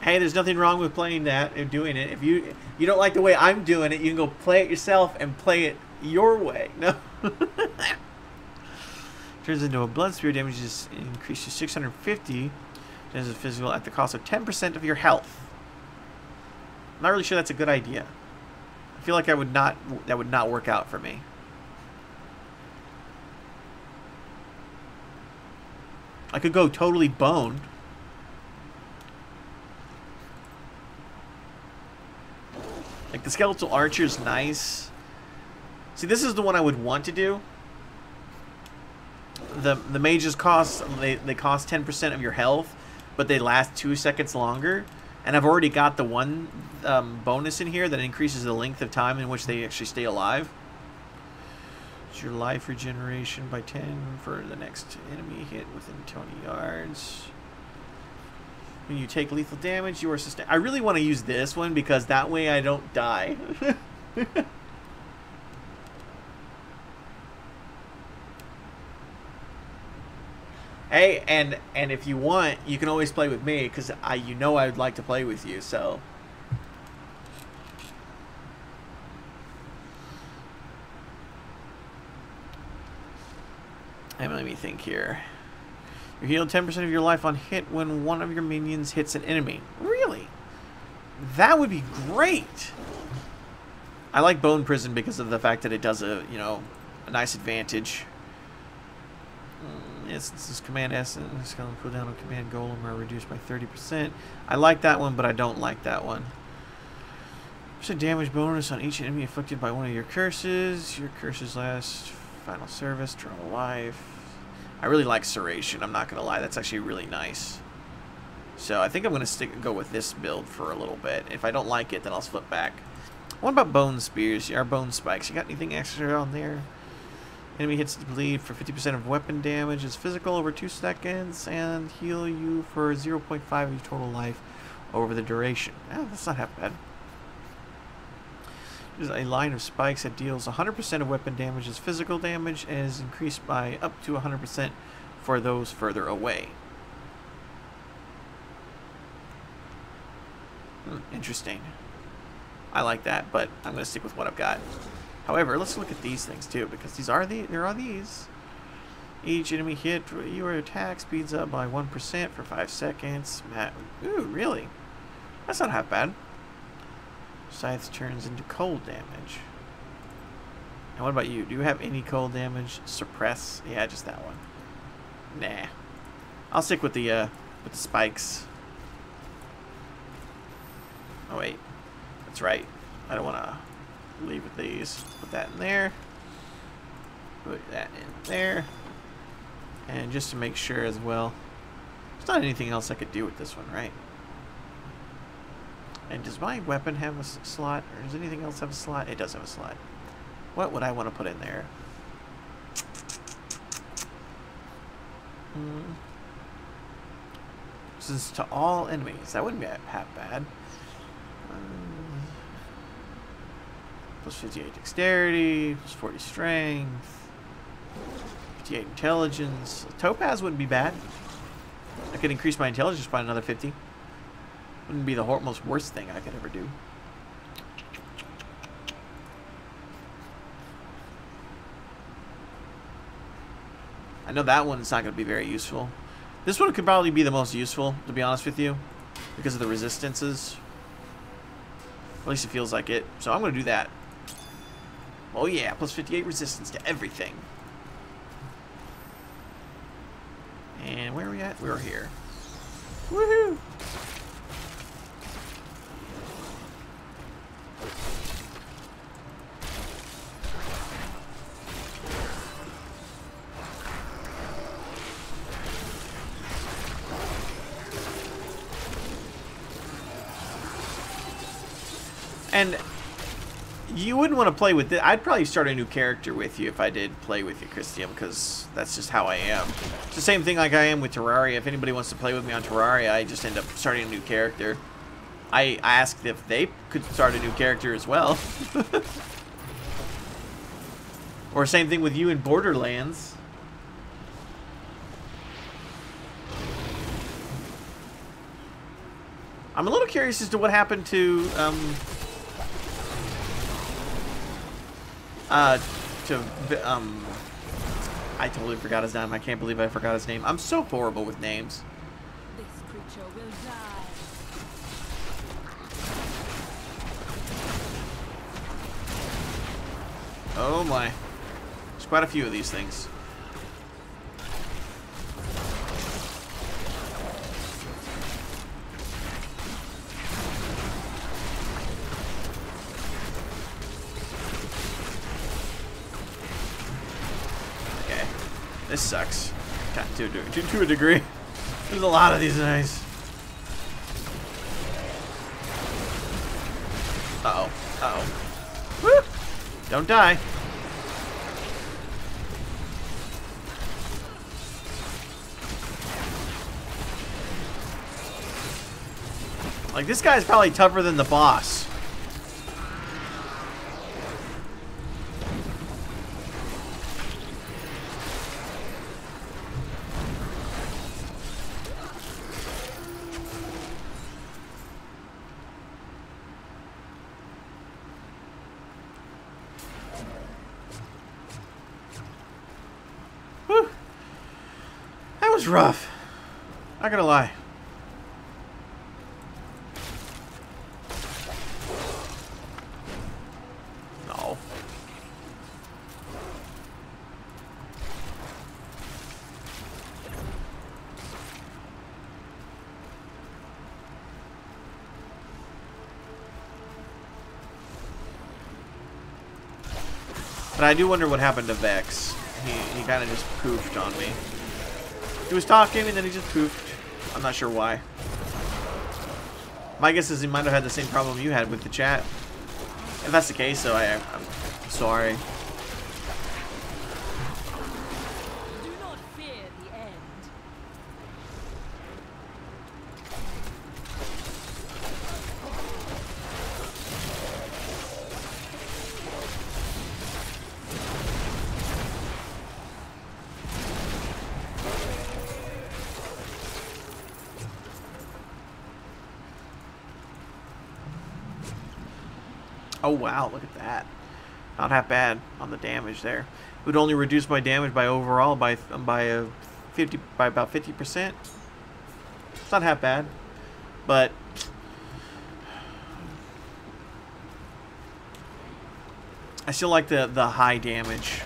Hey, there's nothing wrong with playing that and doing it. If you don't like the way I'm doing it, you can go play it yourself and play it your way. No. Turns into a blood spear. Damage is increased to 650. As a physical at the cost of 10% of your health. I'm not really sure that's a good idea. I feel like that would not work out for me. I could go totally boned. Like, the Skeletal Archer's nice. See, this is the one I would want to do. The mages cost, they cost 10% of your health, but they last 2 seconds longer. And I've already got the one bonus in here that increases the length of time in which they actually stay alive. It's your life regeneration by 10 for the next enemy hit within 20 yards. When you take lethal damage, you are sustained. I really want to use this one because that way I don't die. Hey, and if you want, you can always play with me because you know I would like to play with you. So. And let me think here. You heal 10% of your life on hit when one of your minions hits an enemy. Really? That would be great. I like Bone Prison because of the fact that it does a nice advantage. Instances Command S and Skeleton cooldown on Command Golem are reduced by 30%. I like that one, but I don't like that one. There's a damage bonus on each enemy afflicted by one of your curses. Your curses last final service, eternal life. I really like Serration, I'm not going to lie. That's actually really nice. So I think I'm going to go with this build for a little bit. If I don't like it, then I'll flip back. What about Bone Spears? Our Bone Spikes. You got anything extra on there? Enemy hits to bleed for 50% of weapon damage. Is physical over 2 seconds. And heal you for 0.5 of your total life over the duration. Oh, that's not half bad. There's a line of spikes that deals 100% of weapon damage as physical damage and is increased by up to 100% for those further away. Interesting. I like that, but I'm going to stick with what I've got. However, let's look at these things too, because there are these. Each enemy hit your attack speeds up by 1% for 5 seconds. Ooh, really? That's not half bad. Scythe turns into cold damage. And what about you? Do you have any cold damage? Suppress? Yeah, just that one. Nah. I'll stick with the spikes. Oh, wait. That's right. I don't want to leave with these. Put that in there. Put that in there. And just to make sure as well, there's not anything else I could do with this one, right? And does my weapon have a slot? Or does anything else have a slot? It does have a slot. What would I want to put in there? Since to all enemies, that wouldn't be half bad. Plus 58 dexterity, plus 40 strength, 58 intelligence. Topaz wouldn't be bad. I could increase my intelligence by another 50. Wouldn't be the most worst thing I could ever do. I know that one's not going to be very useful. This one could probably be the most useful, to be honest with you, because of the resistances. At least it feels like it. So I'm going to do that. Oh yeah, plus 58 resistance to everything. And where are we at? We're here. Woohoo! And you wouldn't want to play with it. I'd probably start a new character with you if I did play with you, Christian, because that's just how I am. It's the same thing like I am with Terraria. If anybody wants to play with me on Terraria, I just end up starting a new character. I asked if they could start a new character as well. Or same thing with you in Borderlands. I'm a little curious as to what happened to I totally forgot his name. I can't believe I forgot his name. I'm so horrible with names. This creature will die. Oh my. There's quite a few of these things. This sucks. God, to a degree. There's a lot of these guys. Uh-oh. Uh-oh. Woo! Don't die. Like, this guy's probably tougher than the boss. Rough. Not gonna lie. No. But I do wonder what happened to Vex. He kind of just poofed on me. He was talking and then he just poofed. I'm not sure why. My guess is he might have had the same problem you had with the chat. If that's the case, so I'm sorry. Do not fear the end. Oh wow, look at that. Not half bad on the damage there. It would only reduce my damage by overall by about 50%. It's not half bad. But I still like the high damage.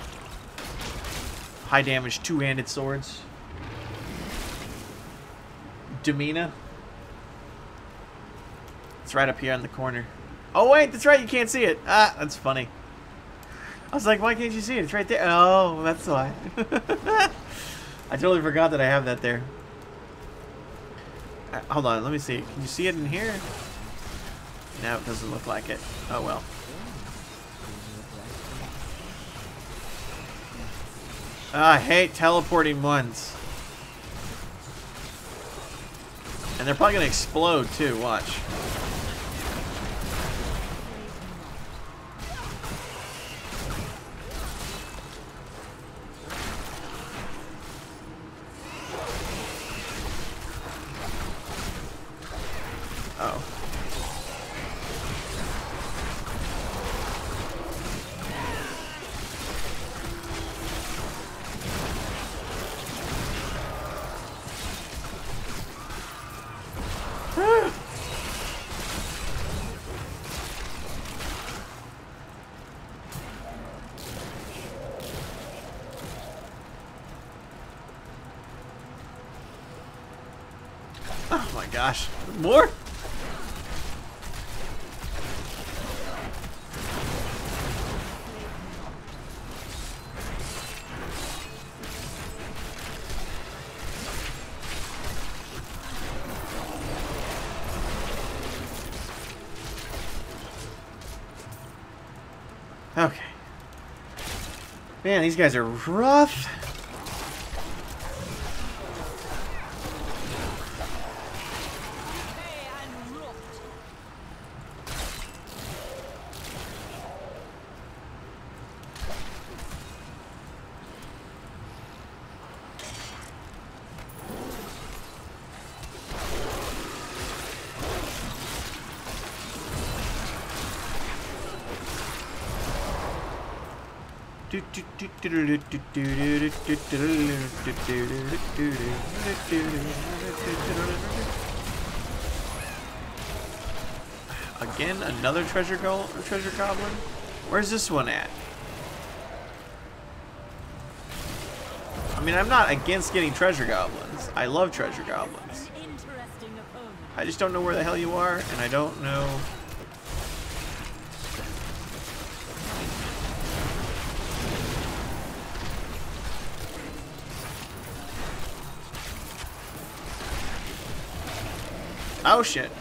High damage two-handed swords. Domina. It's right up here in the corner. Oh, wait, that's right. You can't see it. Ah, that's funny. I was like, why can't you see it? It's right there. Oh, that's why. I totally forgot that I have that there. Hold on, let me see. Can you see it in here? No, it doesn't look like it. Oh, well. I hate teleporting ones. And they're probably going to explode, too. Watch. Oh. Oh my gosh. More? Okay. Man, these guys are rough. Again, another treasure goblin? Where's this one at? I mean, I'm not against getting treasure goblins. I love treasure goblins. I just don't know where the hell you are, and I don't know. Oh shit.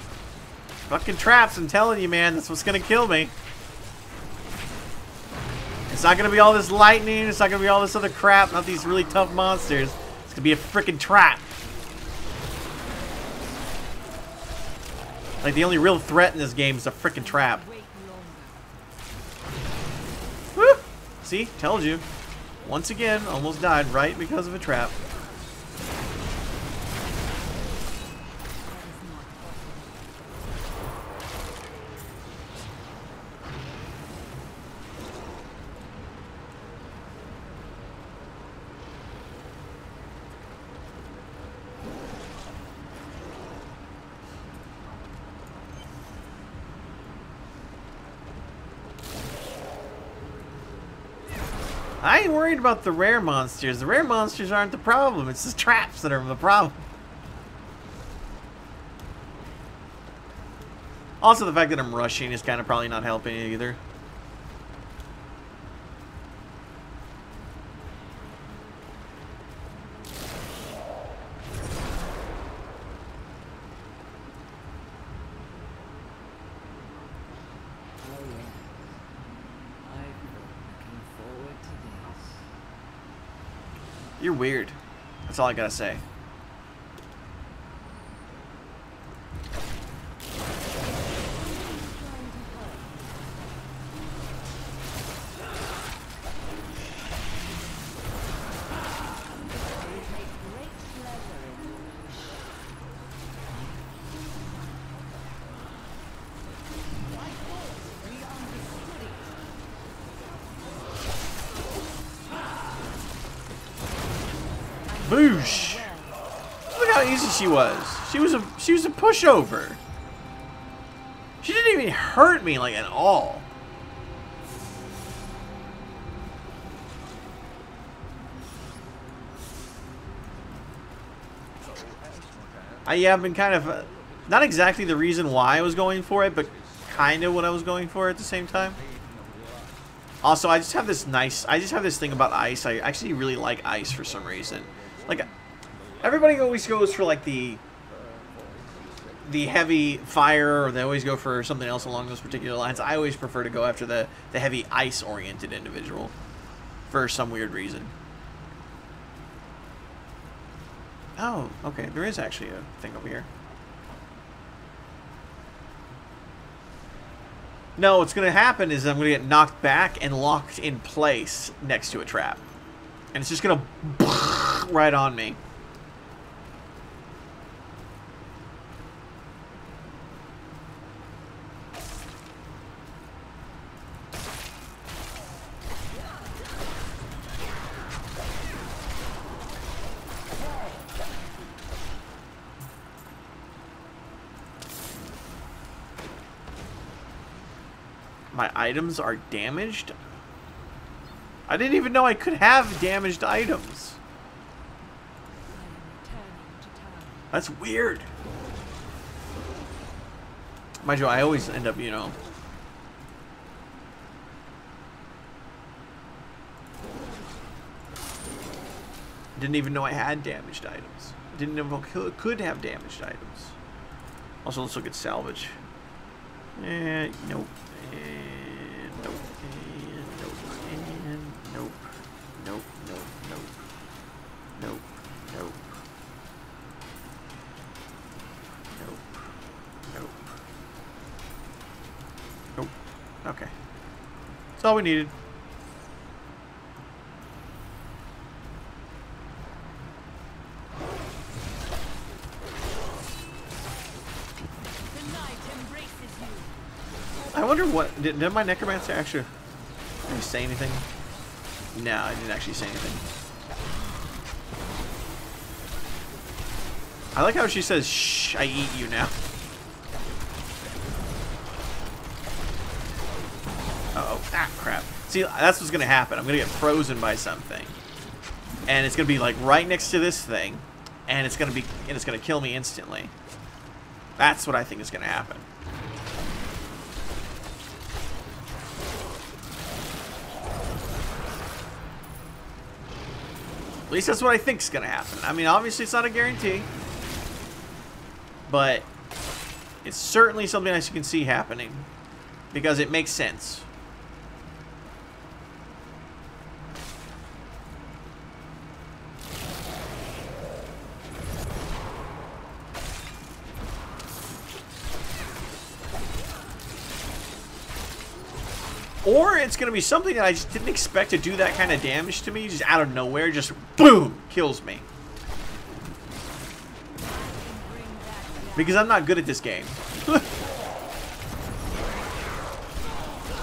Fucking traps, I'm telling you, man. That's what's gonna kill me. It's not gonna be all this lightning. It's not gonna be all this other crap. Not these really tough monsters. It's gonna be a freaking trap. Like, the only real threat in this game is a freaking trap. Woo! See? Told you. Once again, almost died right because of a trap. I ain't worried about the rare monsters. The rare monsters aren't the problem. It's the traps that are the problem. Also, the fact that I'm rushing is kind of probably not helping either. You're weird. That's all I gotta say. Boosh! Look how easy she was. She was a pushover. She didn't even hurt me like at all. Yeah, I've been kind of Not exactly the reason why I was going for it, but kind of what I was going for at the same time. Also, I just have this thing about ice. I actually really like ice for some reason. Like, everybody always goes for like the heavy fire, or they always go for something else along those particular lines. I always prefer to go after the heavy ice-oriented individual for some weird reason. Oh, okay. There is actually a thing over here. No, what's going to happen is I'm going to get knocked back and locked in place next to a trap. And it's just going to right on me. My items are damaged? I didn't even know I could have damaged items. That's weird. Mind you, I always end up, you know. Didn't even know I had damaged items. Didn't know I could have damaged items. Also, let's look at salvage. Nope. And nope. And nope. And nope. Nope. Nope. Nope. Nope. Nope. Nope. Nope. Nope. Okay. That's all we needed. I wonder what did my Necromancer actually say anything? No, I didn't actually say anything. I like how she says, "Shh, I eat you now." Uh-oh, ah, crap. See, that's what's gonna happen. I'm gonna get frozen by something, and it's gonna be like right next to this thing, and it's gonna kill me instantly. That's what I think is gonna happen. At least that's what I think is going to happen. I mean, obviously it's not a guarantee. But it's certainly something I can see happening. Because it makes sense. Or it's going to be something that I just didn't expect to do that kind of damage to me. Just out of nowhere, just boom, kills me. Because I'm not good at this game.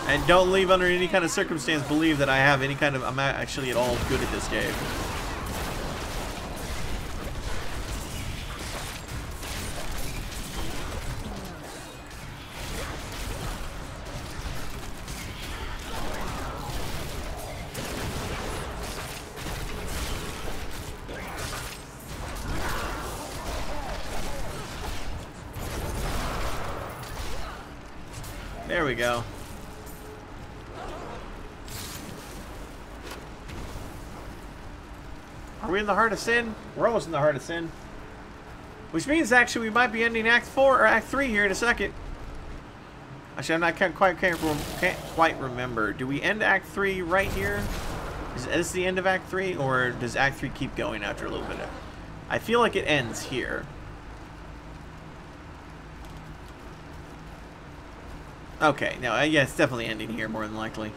And don't leave under any kind of circumstance believe that I have any kind of... I'm not actually at all good at this game. There we go. Are we in the heart of sin? We're almost in the heart of sin. Which means actually we might be ending Act 4 or Act 3 here in a second. Actually, can't quite remember. Do we end Act 3 right here? Is this the end of Act 3, or does Act 3 keep going after a little bit? I feel like it ends here. Okay, no, yeah, it's definitely ending here more than likely.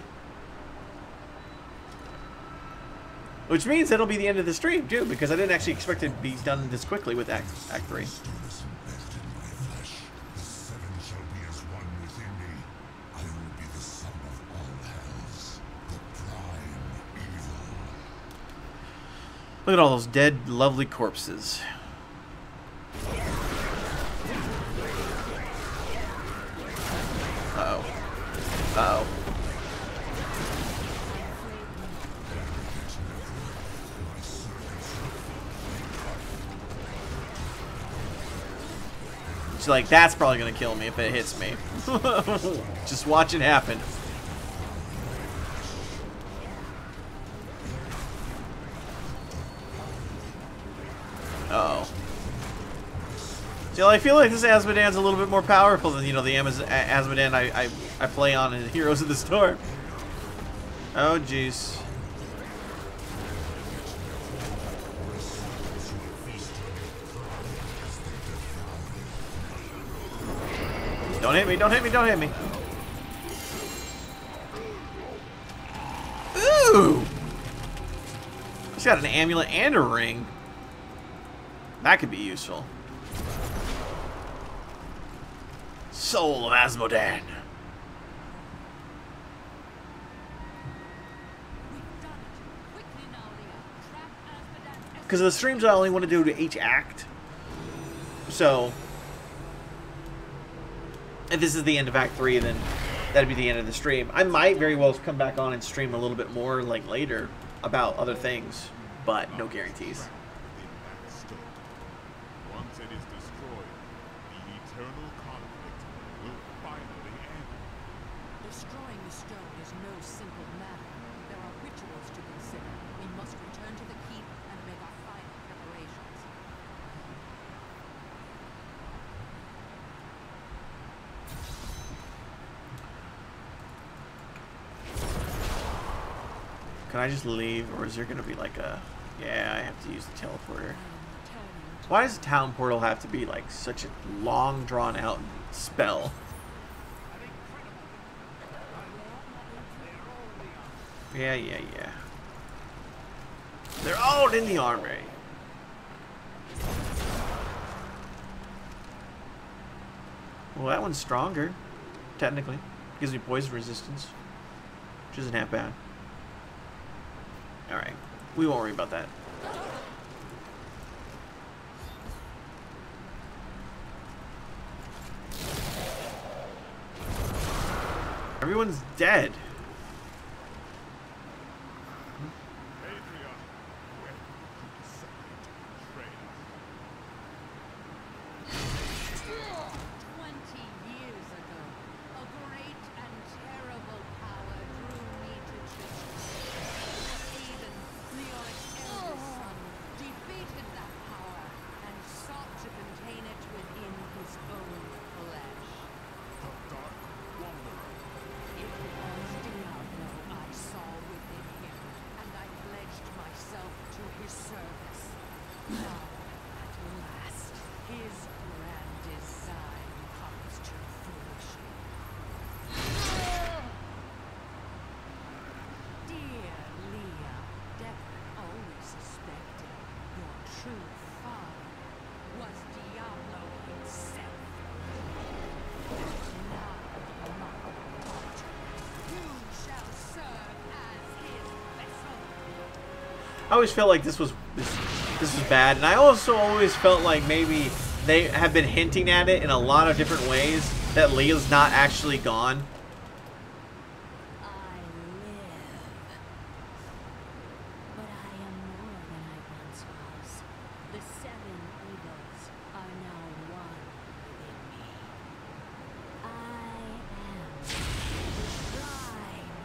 Which means it'll be the end of the stream, too, because I didn't actually expect it to be done this quickly with Act 3. Look at all those dead, lovely corpses. Uh-oh. Uh-oh. She's like, that's probably gonna kill me if it hits me. Just watch it happen. Uh oh. So I feel like this Asmodan's a little bit more powerful than, you know, the Asmodan I play on in Heroes of the Storm. Oh jeez. Don't hit me, don't hit me, don't hit me. Ooh! She's got an amulet and a ring. That could be useful. Soul of Asmodan. Because of the streams I only want to do to each act. So if this is the end of Act 3, then that'd be the end of the stream. I might very well come back on and stream a little bit more, like, later about other things, but no guarantees. Once it is destroyed, the eternal conflict will finally end. Destroying the stone is no simple matter. There are rituals to consider. We must return to the keep and make our final preparations. Can I just leave, or is there going to be like a... Yeah, I have to use the teleporter. Why does the town portal have to be like such a long, drawn-out spell? Yeah. They're all in the armory. Well, that one's stronger, technically. Gives me poison resistance, which isn't half bad. Alright, we won't worry about that. Everyone's dead. I always felt like this was bad, and I also always felt like maybe they have been hinting at it in a lot of different ways that Leah's not actually gone. I live, but I am more than I once was. The seven evils are now one within me. I am the divine evil.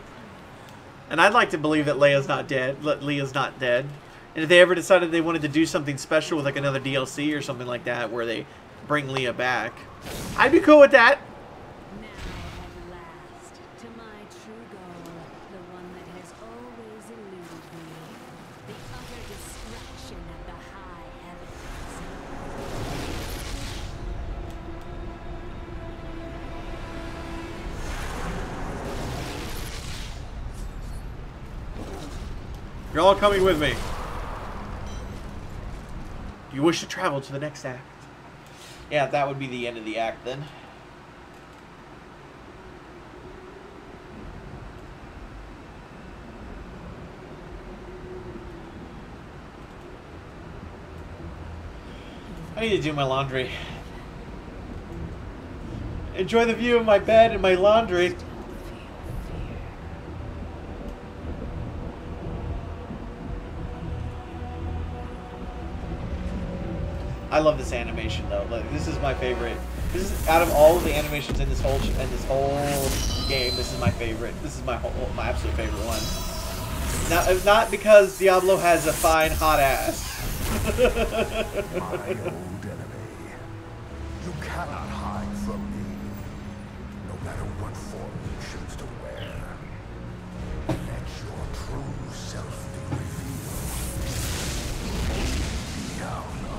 And I'd like to believe that Leah's not dead. Leah's not dead. And if they ever decided they wanted to do something special with like another DLC or something like that, where they bring Leah back, I'd be cool with that. Now at last, to my true goal, the one that has always eluded me, the utter destruction of the high heavens. You're all coming with me. You wish to travel to the next act. Yeah, that would be the end of the act then. I need to do my laundry. Enjoy the view of my bed and my laundry. I love this animation though. Like, this is my favorite. This is out of all of the animations in this whole game. This is my favorite. This is my absolute favorite one. Not because Diablo has a fine hot ass. My old enemy. You cannot hide from me. No matter what form you choose to wear. Let your true self be revealed. Diablo.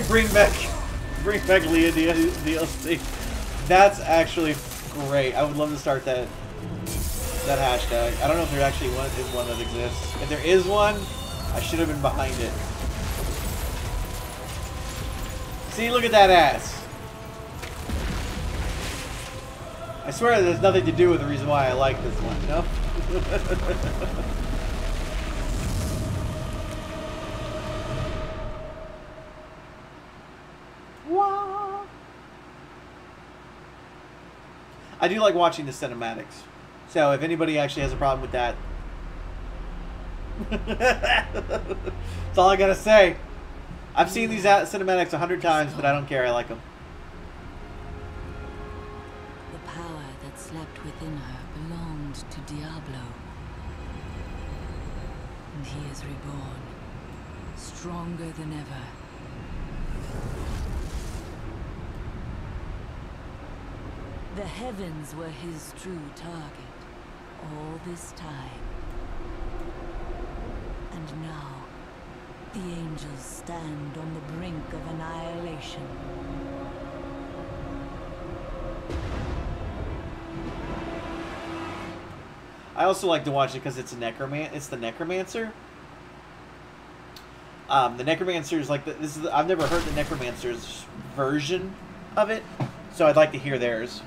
bring back Leah DLC. That's actually great. I would love to start that hashtag. I don't know if there actually is one that exists. If there is one, I should have been behind it. See, look at that ass. I swear there's nothing to do with the reason why I like this one, you know? I do like watching the cinematics. So if anybody actually has a problem with that, that's all I gotta say. I've seen these cinematics 100 times, but I don't care. I like them. The power that slept within her belonged to Diablo. And he is reborn, stronger than ever. The heavens were his true target all this time. And now, the angels stand on the brink of annihilation. I also like to watch it because it's the Necromancer. The Necromancer is like I've never heard the Necromancer's version of it, so I'd like to hear theirs.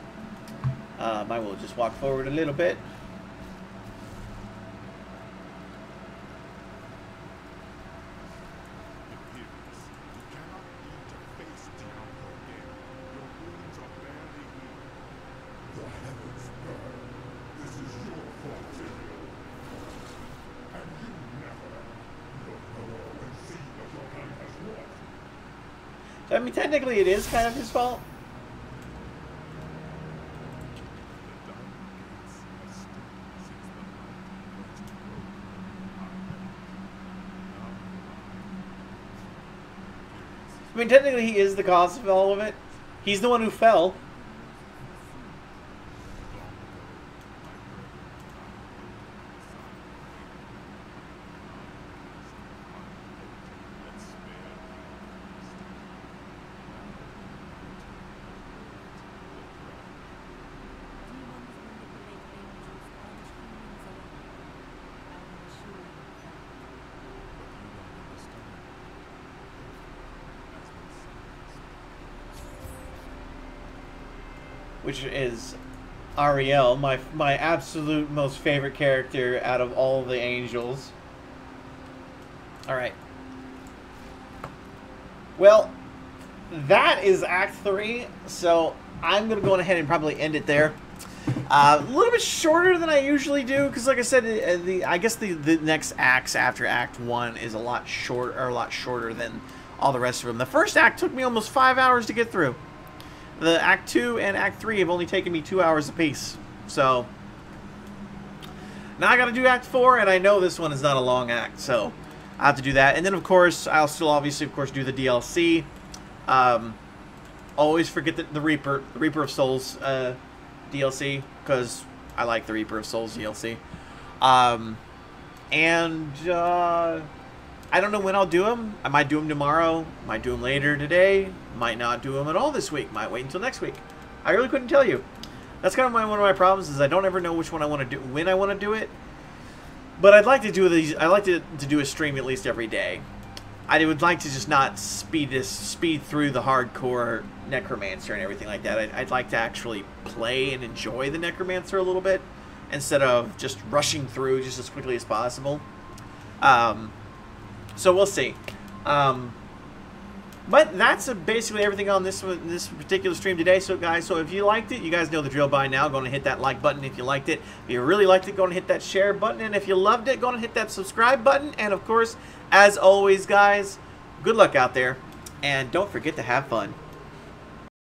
I will just walk forward a little bit. I mean, technically it is kind of his fault. I mean, technically he is the cause of all of it. He's the one who fell. Which is Ariel, my absolute most favorite character out of all the angels. Alright. Well, that is Act 3. So I'm going to go ahead and probably end it there. A little bit shorter than I usually do, because like I said, I guess the next acts after Act 1 is a lot shorter than all the rest of them. The first act took me almost 5 hours to get through. The Act 2 and Act 3 have only taken me 2 hours apiece. So now I got to do Act 4, and I know this one is not a long act, so I have to do that. And then of course I'll still obviously of course do the DLC. Always forget the Reaper of Souls DLC, because I like the Reaper of Souls DLC. I don't know when I'll do them. I might do them tomorrow, might do them later today, might not do them at all this week, might wait until next week. I really couldn't tell you. That's kind of one of my problems, is I don't ever know which one I want to do, when I want to do it. But I'd like to do these. I like to do a stream at least every day. I would like to just not speed through the hardcore Necromancer and everything like that. I'd like to actually play and enjoy the Necromancer a little bit, instead of just rushing through just as quickly as possible. So we'll see. But that's basically everything on this particular stream today. So guys, so if you liked it, you guys know the drill by now. Go and hit that like button if you liked it. If you really liked it, go and hit that share button. And if you loved it, go and hit that subscribe button. And of course, as always, guys, good luck out there. And don't forget to have fun.